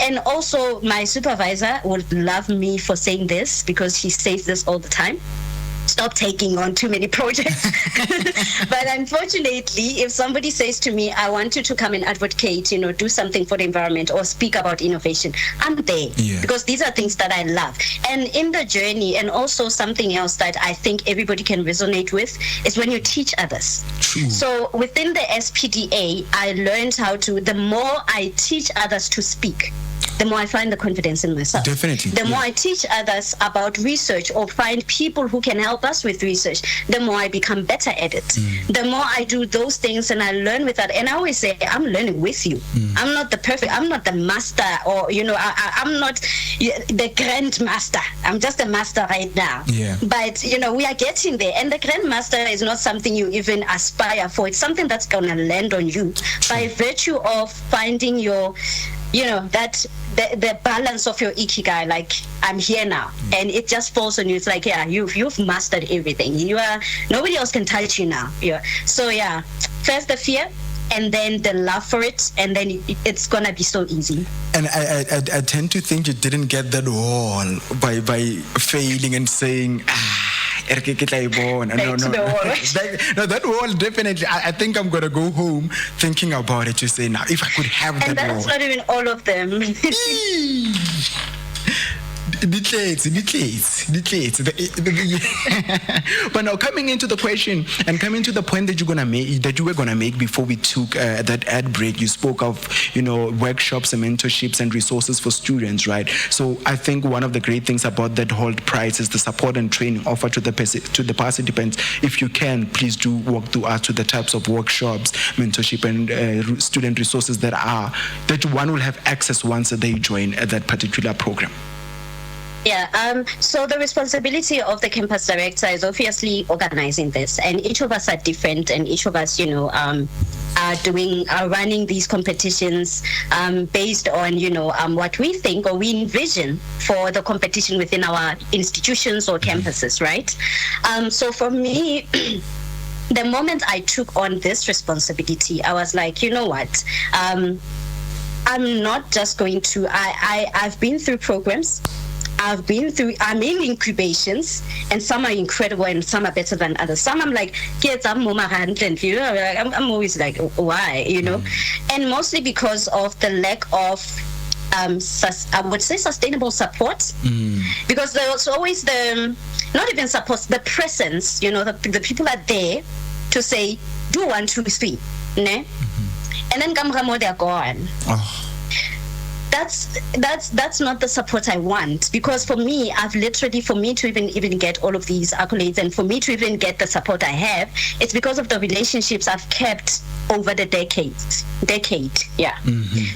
and also my supervisor would love me for saying this, because he says this all the time. Stop taking on too many projects. But unfortunately, if somebody says to me, I want you to come and advocate, do something for the environment or speak about innovation, I'm there, because these are things that I love. And in the journey, and also something else that I think everybody can resonate with, is when you teach others. True. So within the SPDA, I learned how to, the more I teach others to speak, the more I find the confidence in myself. Definitely. The more I teach others about research, or find people who can help us with research, the more I become better at it. The more I do those things and I learn with that. And I always say, I'm learning with you. I'm not the master, or, I'm not the grandmaster. I'm just a master right now. Yeah. But, we are getting there. And the grandmaster is not something you even aspire for. It's something that's going to land on you by virtue of finding your, that the balance of your ikigai, I'm here now, and it just falls on you. It's like, you've mastered everything. Nobody else can touch you now. So first the fear, and then the love for it, and then it's gonna be so easy. And I tend to think you didn't get that wall by failing and saying, no, that wall, definitely. I think I'm gonna go home thinking about it to say, now if I could have that wall. And that's not even all of them. But now, coming into the question and coming to the point that you were gonna make before we took that ad break, you spoke of workshops and mentorships and resources for students, right? So I think one of the great things about that Hult Prize is the support and training offered to the participants. If you can, please do walk through us to the types of workshops, mentorship, and student resources that one will have access once they join that particular program. Yeah, so the responsibility of the campus director is obviously organizing this, and each of us are different, and each of us, are running these competitions based on, what we think or we envision for the competition within our institutions or campuses, right? So for me, the moment I took on this responsibility, I was like, you know what? I'm not just going to, I've been through programs. I'm in incubations, and some are incredible and some are better than others. Some I'm like, kids, I'm always like, why, And mostly because of the lack of, I would say, sustainable support. Because there's always not even support, the presence, the people are there to say, do 1, 2, 3, ne? And then they're gone. That's not the support I want, because for me to even get all of these accolades, and for me to even get the support I have, it's because of the relationships I've kept over the decade.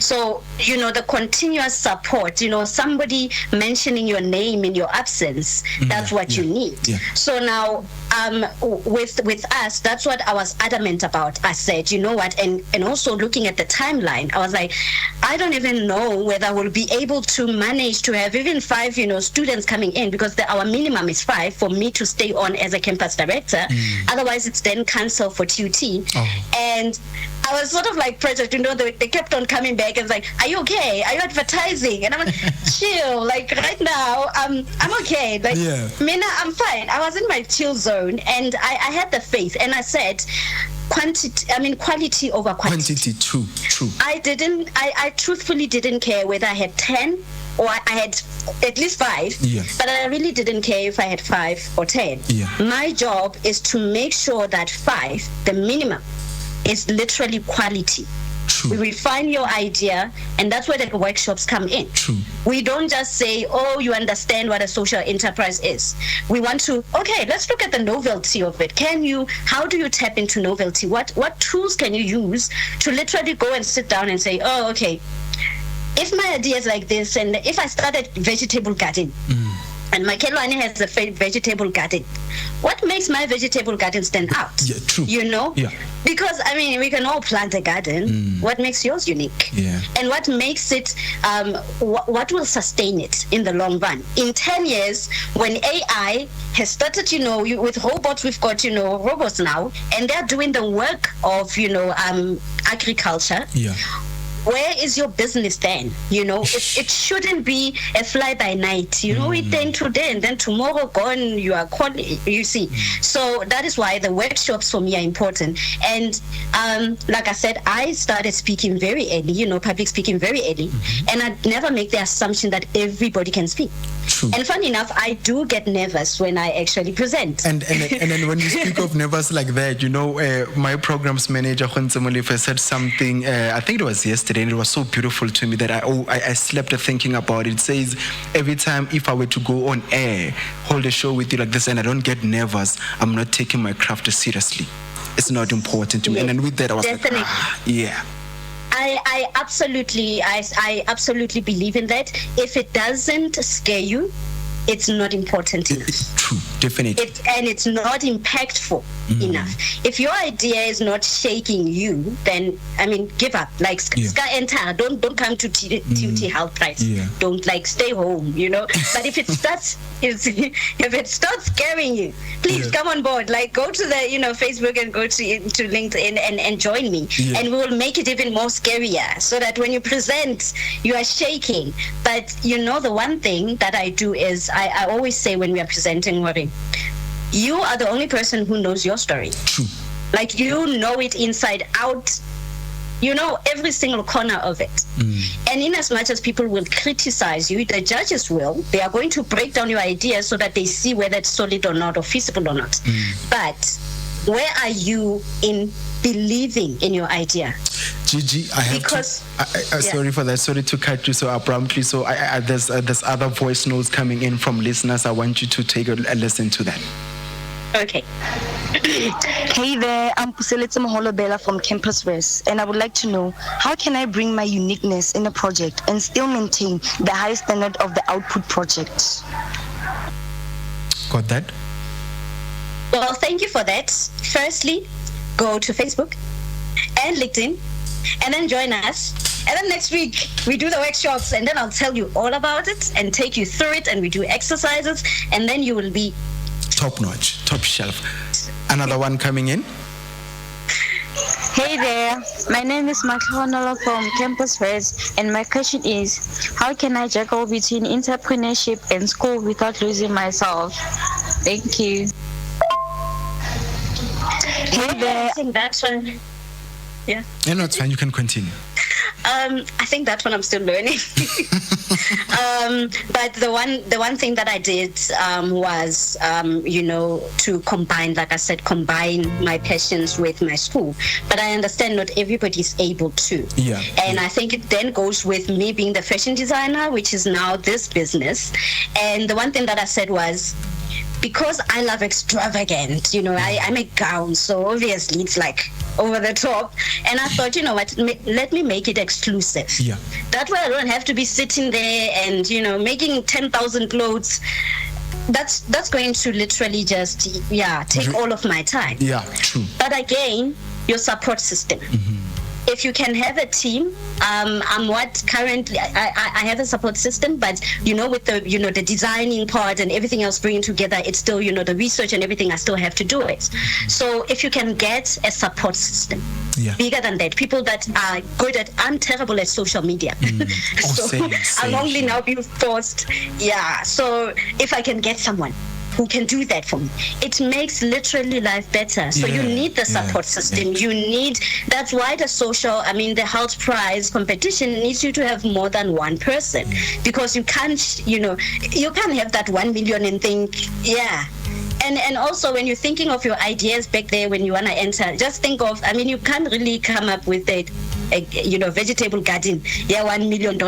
So the continuous support, somebody mentioning your name in your absence, that's what you need. So now with us, that's what I was adamant about. I said, you know what, and also looking at the timeline, I was like, I don't even know whether we'll be able to manage to have even 5, students coming in, because our minimum is 5 for me to stay on as a campus director. Otherwise, it's then cancelled for TUT. And I was sort of like pressured, they kept on coming back and like, are you okay? Are you advertising? And I'm like, chill, like right now, I'm okay. Like, Mina, I'm fine. I was in my chill zone, and I had the faith, and I said, quality over quantity. True. I truthfully didn't care whether I had 10 or I had at least 5, but I really didn't care if I had 5 or 10. My job is to make sure that 5, the minimum, is literally quality. We refine your idea, and that's where the workshops come in. We don't just say, oh, you understand what a social enterprise is. We want to, okay, let's look at the novelty of it. How do you tap into novelty? What tools can you use to literally go and sit down and say, oh, okay, if my idea is like this, and if I started vegetable garden, and my Kelwane has a vegetable garden, what makes my vegetable garden stand out? Because we can all plant a garden. What makes yours unique? And what makes it, what will sustain it in the long run? In 10 years, when AI has started, with robots, we've got, robots now, and they're doing the work of, agriculture. Where is your business then? It shouldn't be a fly by night. It then today and then tomorrow gone. You are calling. You see. So that is why the workshops for me are important. And like I said, I started speaking very early. Public speaking very early, and I never make the assumption that everybody can speak. And funny enough, I do get nervous when I actually present. And then when you speak of nervous like that, my programs manager said something. I think it was yesterday, and it was so beautiful to me that I slept thinking about it. It says, every time if I were to go on air, hold a show with you like this, and I don't get nervous, I'm not taking my craft seriously. It's not important to me. And then with that, I was definitely. like, I absolutely believe in that. If it doesn't scare you, it's not important enough. It's true, definitely. It's not impactful enough. If your idea is not shaking you, then give up. Like Sky Enter, don't come to TUT Hult Prize. Don't stay home. But if it starts scaring you, please come on board. Like go to the Facebook and go to LinkedIn and join me, and we will make it even more scarier, so that when you present, you are shaking. But the one thing that I do is I always say when we are presenting, you are the only person who knows your story. True. Like you know it inside out. You know every single corner of it. And in as much as people will criticize you, the judges will. They are going to break down your idea so that they see whether it's solid or not, or feasible or not. But where are you in believing in your idea? Gigi, I have sorry for that. Sorry to cut you so abruptly. So there's other voice notes coming in from listeners. I want you to take a listen to that. Okay. Hey there, I'm Polelo N Madisa from Campus West, and I would like to know, how can I bring my uniqueness in a project and still maintain the high standard of the output project? Got that? Well, thank you for that. Firstly, go to Facebook and LinkedIn, and then join us. And then next week, we do the workshops, and then I'll tell you all about it and take you through it, and we do exercises, and then you will be top notch, top shelf. Another one coming in. Hey there, my name is Maloba from Campus West, and my question is, how can I juggle between entrepreneurship and school without losing myself? Thank you. Hey there. I think that's one. Yeah. No, it's fine. You can continue. I think that's what I'm still learning. But the one thing that I did was, to combine, like I said, combine my passions with my school. But I understand not everybody is able to. Yeah. And I think it then goes with me being the fashion designer, which is now this business. And the one thing that I said was, because I love extravagant, I make gowns, so obviously it's like over the top. And I thought, let me make it exclusive. Yeah. That way I don't have to be sitting there and, making 10,000 clothes. that's going to literally just take all of my time. Yeah, true. But again, your support system. If you can have a team, I'm what currently I have a support system, but with the the designing part and everything else bringing together, it's still the research and everything, I still have to do it. So if you can get a support system bigger than that, people that are good at, I'm terrible at social media, so same. I'll only now be forced. So if I can get someone who can do that for me, it makes literally life better. So you need the support system. You need, that's why the the Hult Prize competition needs you to have more than one person, because you can't, you can't have that 1 million and think, And also, when you're thinking of your ideas back there, when you want to enter, just think of, you can't really come up with a vegetable garden, $1 million.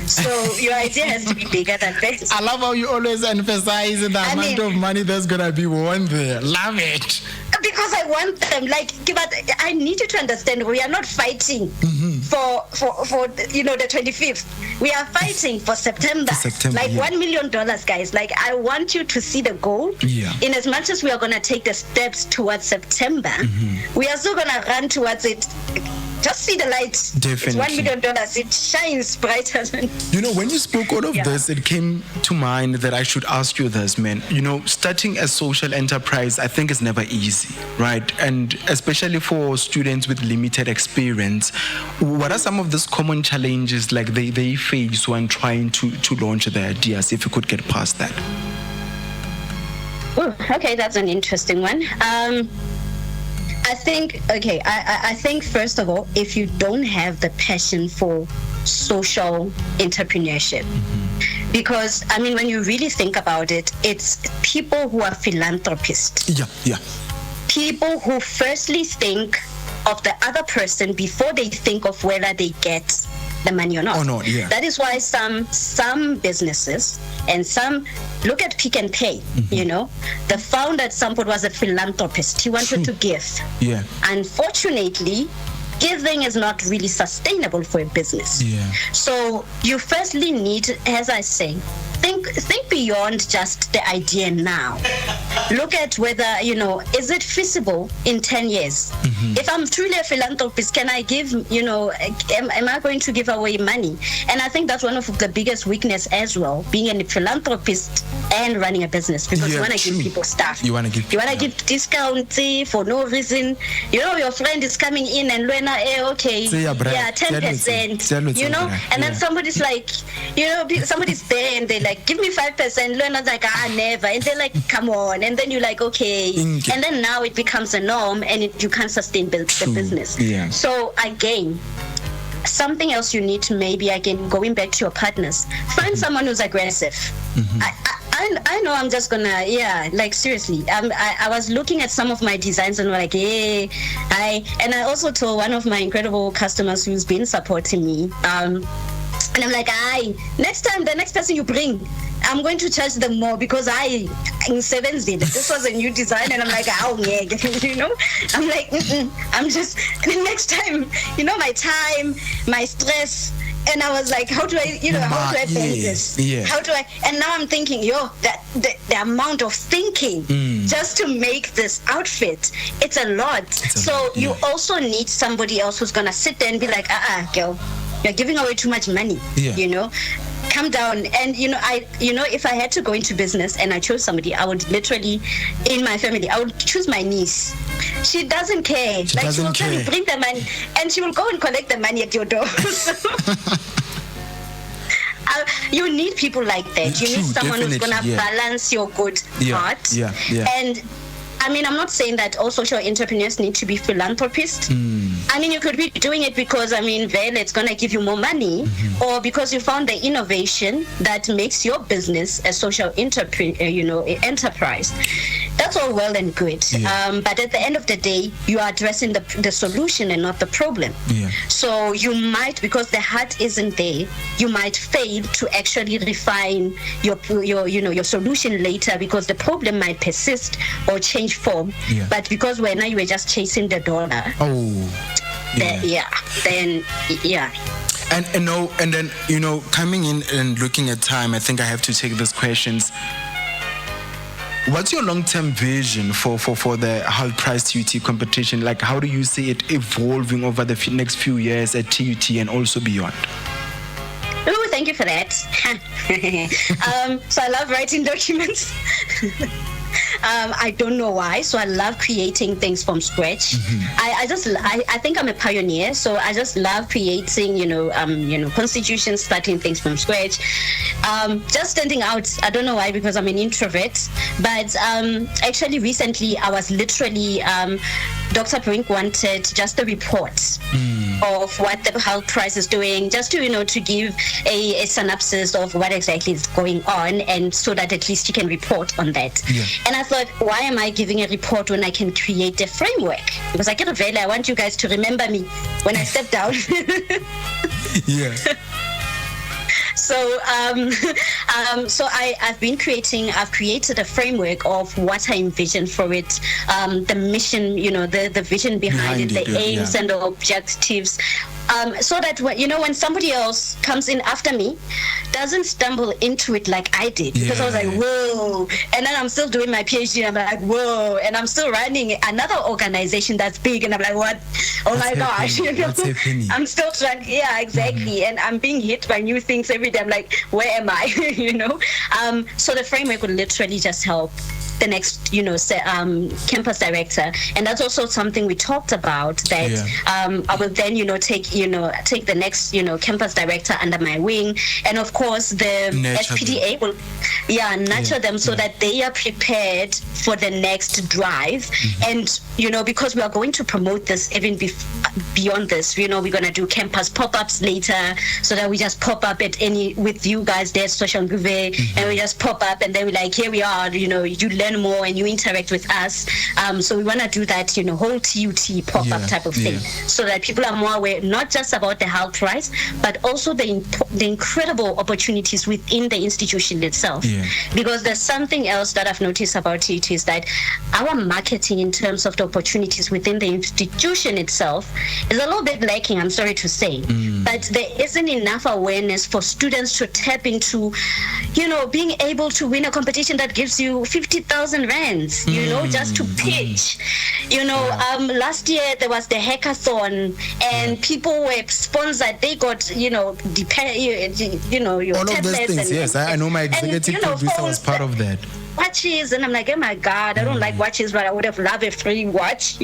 So your idea has to be bigger than that. I love how you always emphasize the amount of money that's going to be won there. Love it. Because I want them, but I need you to understand, we are not fighting for the 25th. We are fighting for September. $1 million, guys. I want you to see the goal. In as much as we are going to take the steps towards September, we are still going to run towards it. Just see the light. Definitely. It's $1 million. It shines brighter than... when you spoke all of this, it came to mind that I should ask you this, man. Starting a social enterprise, I think is never easy, right? And especially for students with limited experience, what are some of these common challenges they face when trying to launch their ideas, if you could get past that? Oh, okay, that's an interesting one. I think first of all, if you don't have the passion for social entrepreneurship, because when you really think about it, it's people who are philanthropists. People who firstly think of the other person before they think of whether they get the money or not. That is why some businesses and some look at Pick and Pay. The founder at some point was a philanthropist. He wanted to give. Unfortunately, giving is not really sustainable for a business. So you firstly need, as I say, think beyond just the idea now. Look at whether, is it feasible in 10 years? If I'm truly a philanthropist, can I give, am I going to give away money? And I think that's one of the biggest weakness as well, being a philanthropist and running a business, because you want to give people stuff. You want to give discounts for no reason. Your friend is coming in and 10%, and then somebody's like, somebody's there and they're like, give me 5%. Learner's like, never. And they're like, come on. And then you're like, okay. And then now it becomes a norm, and you can't sustain the business. So again, something else you need to, maybe again, going back to your partners, find someone who's aggressive. I know I'm just gonna, seriously. I was looking at some of my designs and like, and I also told one of my incredible customers who's been supporting me, and I'm like, the next person you bring, I'm going to charge them more, because in 7 days, this was a new design, and I'm like, I'm like, I'm just, the next time, my time, my stress, and I was like, how do I bend this? How do I, and now I'm thinking, the amount of thinking just to make this outfit, it's a lot. You also need somebody else who's going to sit there and be like, girl, you're giving away too much money, calm down. And if I had to go into business and I chose somebody, I would literally, in my family, I would choose my niece. She doesn't care. She will tell me, bring the money, and she will go and collect the money at your door. You need people like that. You need someone who's gonna balance your good heart. And I'm not saying that all social entrepreneurs need to be philanthropists. You could be doing it because, it's going to give you more money, or because you found the innovation that makes your business a social enterprise. That's all well and good. But at the end of the day, you are addressing the solution and not the problem. So you might, because the heart isn't there, you might fail to actually refine your solution later, because the problem might persist or change form. But because you were just chasing the dollar. And then coming in and looking at time, I think I have to take these questions. What's your long-term vision for the Hult Prize-TUT competition? Like, how do you see it evolving over the next few years at TUT and also beyond? Oh, thank you for that. So I love writing documents. I don't know why. So I love creating things from scratch. I think I'm a pioneer. So I just love creating, constitutions, starting things from scratch. Just standing out. I don't know why, because I'm an introvert. But actually, recently, I was literally, Dr. Brink wanted just a report of what the Hult Prize is doing, just to give a synopsis of what exactly is going on, and so that at least you can report on that. Yeah. And I thought, why am I giving a report when I can create a framework? Because I get a value. I want you guys to remember me when I step down. Yeah. So, I've created a framework of what I envision for it, the mission, the vision behind it, the aims and the objectives, so that when somebody else comes in after me, doesn't stumble into it like I did, because I was like, whoa, and then I'm still doing my PhD, and I'm like, whoa, and I'm still running another organization that's big, and I'm like, what? Oh my gosh, I'm still trying. Yeah, exactly. And I'm being hit by new things every day. I'm like, where am I? So the framework would literally just help the next, campus director, and that's also something we talked about. That I will then, take the next, campus director under my wing, and of course the SPDA will, nurture them so that they are prepared for the next drive, and because we are going to promote this even beyond this. We're going to do campus pop-ups later, so that we just pop up with you guys there, social and we just pop up, and then we're like, here we are. You learn more and you interact with us. So we want to do that, whole TUT pop-up type of thing, so that people are more aware, not just about the Hult Prize, but also the incredible opportunities within the institution itself. Because there's something else that I've noticed about TUT is that our marketing in terms of the opportunities within the institution itself is a little bit lacking, I'm sorry to say. But there isn't enough awareness for students to tap into, being able to win a competition that gives you 50,000 rands, just to pitch. Last year there was the hackathon, and people were sponsored. They got, your all of those things. Yes, I know my executive producer was part of that. Watches, and I'm like, oh my God, I don't like watches, but I would have loved a free watch,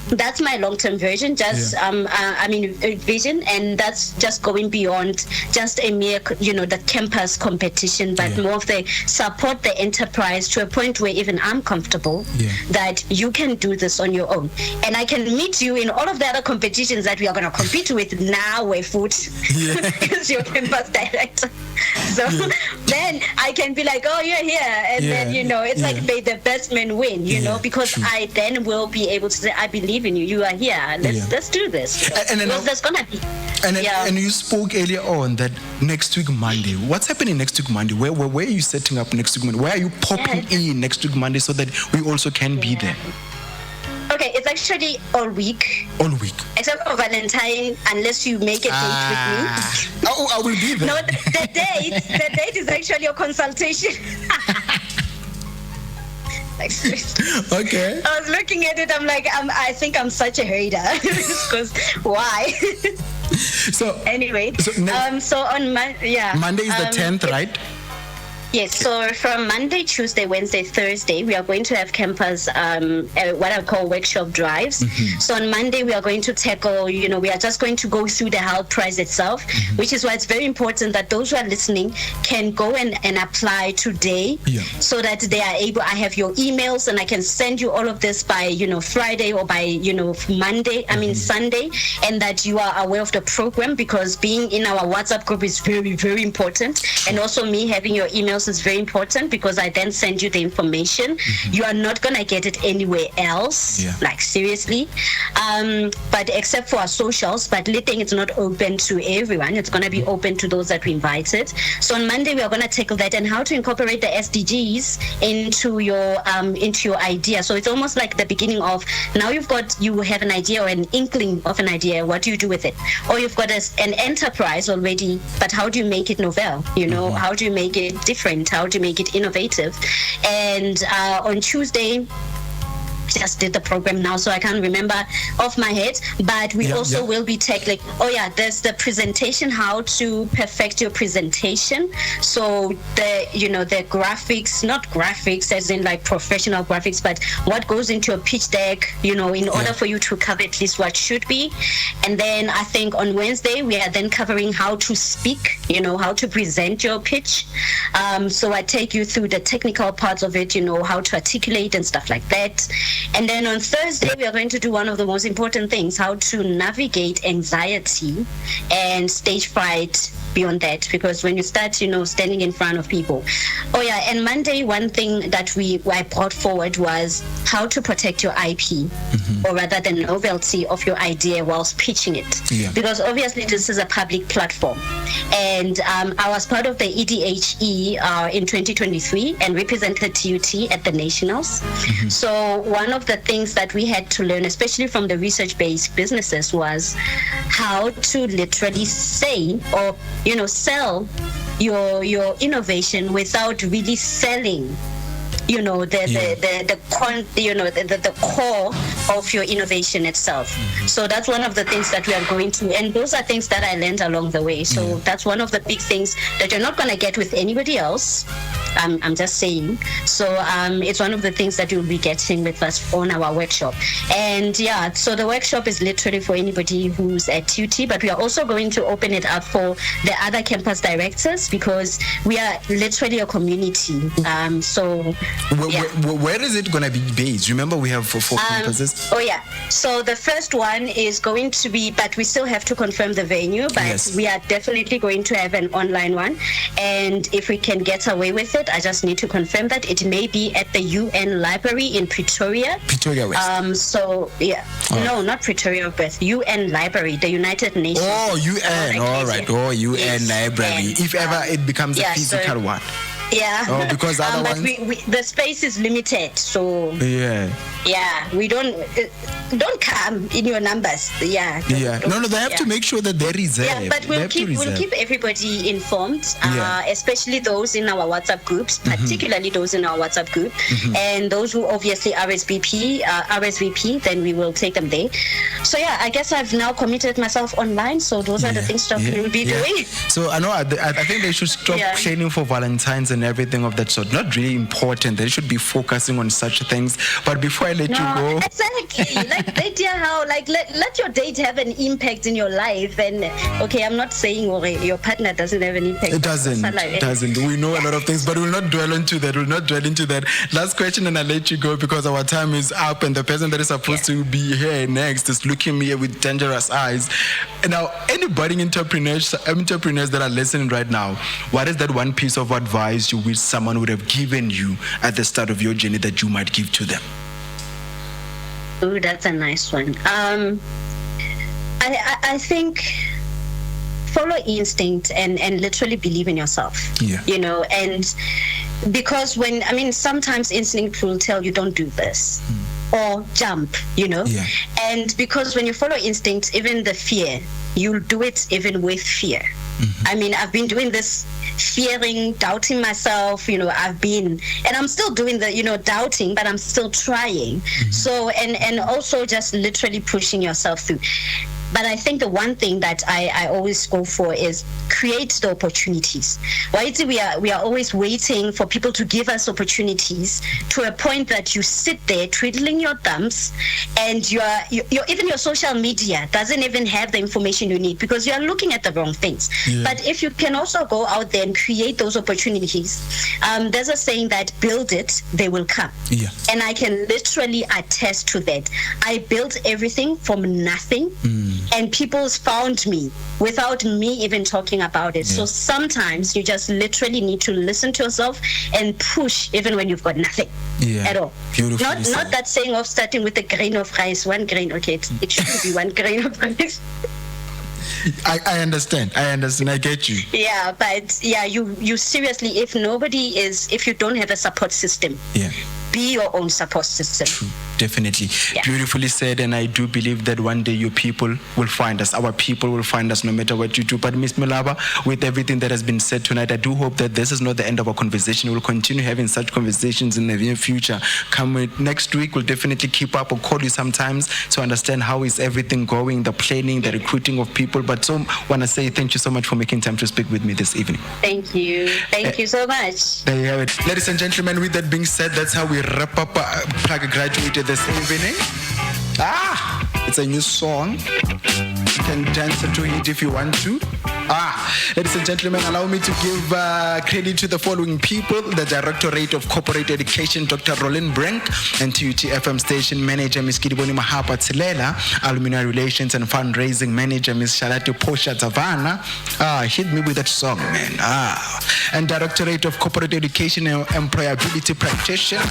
that's my long-term vision, vision, and that's just going beyond just a mere, the campus competition, but more of the support the enterprise to a point where even I'm comfortable that you can do this on your own, and I can meet you in all of the other competitions that we are going to compete with now, where food is your campus director. So then I can be like, oh, you're here, and then it's like, may the best man win, because I then will be able to say, I believe in you. You are here. Let's do this. And there's gonna be. And you spoke earlier on that next week Monday. What's happening next week Monday? Where are you setting up next week Monday? Where are you popping in next week Monday so that we also can be there? Okay, it's actually all week. All week. Except for Valentine, unless you make a date with me. Oh, I will be there. No, the date is actually a consultation. Okay. I was looking at it. I'm like, I think I'm such a hater. Because why? So anyway, so on Monday is the 10th, right? Yes, so from Monday, Tuesday, Wednesday, Thursday, we are going to have campus, what I call workshop drives. So on Monday, we are going to tackle, we are just going to go through the Hult Prize itself, which is why it's very important that those who are listening can go and apply today, so that they are able, I have your emails, and I can send you all of this by, Friday or by, Monday, Sunday, and that you are aware of the program, because being in our WhatsApp group is very, very important. And also me having your emails is very important, because I then send you the information. You are not going to get it anywhere else, like seriously, but except for our socials. But LinkedIn, it's not open to everyone. It's going to be open to those that we invited. So on Monday, we are going to tackle that and how to incorporate the SDGs into your idea. So it's almost like the beginning of, now you have an idea or an inkling of an idea. What do you do with it? Or you've got an enterprise already, but how do you make it novel? How do you make it different? different, how to make it innovative. And on Tuesday, just did the program now, so I can't remember off my head, but we will be tackling, there's the presentation, how to perfect your presentation. So the graphics, not graphics as in like professional graphics, but what goes into a pitch deck, in order for you to cover at least what should be. And then I think on Wednesday, we are then covering how to speak, how to present your pitch. So I take you through the technical parts of it, how to articulate and stuff like that. And then on Thursday, we are going to do one of the most important things, how to navigate anxiety and stage fright beyond that, because when you start, standing in front of people. And Monday, one thing that I brought forward was how to protect your IP, or rather the novelty of your idea whilst pitching it. Yeah. Because obviously this is a public platform. And I was part of the EDHE in 2023 and represented TUT at the Nationals. So one of the things that we had to learn, especially from the research-based businesses, was how to literally say or sell your innovation without really selling the core of your innovation itself. So that's one of the things that we are going to, and those are things that I learned along the way. So that's one of the big things that you're not going to get with anybody else. I'm just saying. So it's one of the things that you'll be getting with us on our workshop. And so the workshop is literally for anybody who's at TUT, but we are also going to open it up for the other campus directors, because we are literally a community. Where is it going to be based? Remember, we have four campuses. So the first one is going to be, but we still have to confirm the venue, but we are definitely going to have an online one. And if we can get away with it, I just need to confirm that it may be at the UN Library in Pretoria. Pretoria West. No, not Pretoria West. UN Library, the United Nations. Oh, UN. All right. Oh, UN Library. If ever it becomes a physical one. Yeah. Oh, because but the space is limited, so we don't come in your numbers. They have to make sure that they reserve. Yeah, but we'll keep everybody informed, especially those in our WhatsApp groups, particularly those in our WhatsApp group, and those who obviously RSVP, then we will take them there. So I guess I've now committed myself online. So those are the things that we'll be doing. So I know I think they should stop training for Valentine's and everything of that sort. Not really important. They should be focusing on such things. But before I let you go, exactly. Like the idea how let your date have an impact in your life. And I'm not saying your partner doesn't have an impact. It doesn't. We know a lot of things, but we'll not dwell into that. Last question, and I'll let you go because our time is up, and the person that is supposed to be here next is looking me with dangerous eyes. Now, any budding entrepreneurs that are listening right now, what is that one piece of advice you wish someone would have given you at the start of your journey that you might give to them? Oh, that's a nice one. I think follow instinct and literally believe in yourself. And because sometimes instinct will tell you don't do this or jump, and because when you follow instinct, even the fear, you'll do it even with fear. I've been doing this fearing, doubting myself, and I'm still doing the, doubting, but I'm still trying. So, and also just literally pushing yourself through. But I think the one thing that I always go for is create the opportunities. Why is it we are always waiting for people to give us opportunities to a point that you sit there twiddling your thumbs, and your even your social media doesn't even have the information you need because you are looking at the wrong things. But if you can also go out there and create those opportunities, there's a saying that build it, they will come. And I can literally attest to that. I built everything from nothing. And people's found me without me even talking about it. So sometimes you just literally need to listen to yourself and push even when you've got nothing at all. Not that saying of starting with a grain of rice, one grain. Okay, it shouldn't be one grain of rice. I understand. I get you. But you seriously, if you don't have a support system, be your own support system. Definitely. Beautifully said, and I do believe that one day your people will find us. Our people will find us no matter what you do. But Miss Maloba, with everything that has been said tonight, I do hope that this is not the end of our conversation. We'll continue having such conversations in the near future. Next week, we'll definitely keep up or call you sometimes to understand how is everything going, the planning, the recruiting of people. But so want to say thank you so much for making time to speak with me this evening. Thank you. Thank you so much. There you have it. Ladies and gentlemen, with that being said, that's how we wrap up PAG Graduated this evening. It's a new song. You can dance to it if you want to. Ladies and gentlemen, allow me to give credit to the following people: the Directorate of Corporate Education, Dr. Roland Brink, and TUT FM Station Manager, Ms. Kidiboni Mahapa Tsilela, Alumni Relations and Fundraising Manager, Ms. Shalati Posha Zavana. Hit me with that song, man. And Directorate of Corporate Education and Employability Practitioner,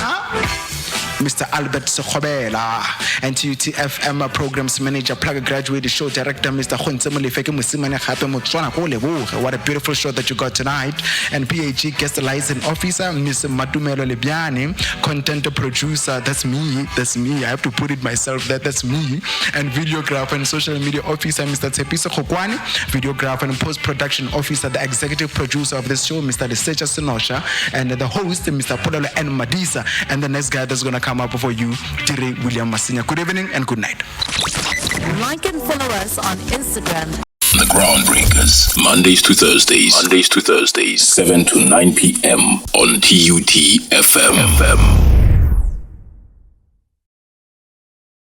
Mr. Albert Sokhobela, and TUT FM Programs Manager, PAG Graduate Show Director, Mr. What a beautiful show that you got tonight. And PAG Guest Liaison Officer, Ms. Matumelo Lebiani, Content Producer, that's me, I have to put it myself, that's me. And Videographer and Social Media Officer, Mr. Tsepiso Khokwani, Videographer and Post-Production Officer, the Executive Producer of this show, Mr. Lesecha Sinosha, and the host, Mr. Polelo N Madisa. And the next guy that's going to come up for you, Tire William Masinya. Good evening and good night. Like and follow us on Instagram. The Groundbreakers, Mondays to Thursdays, 7 to 9 p.m. on TUT FM.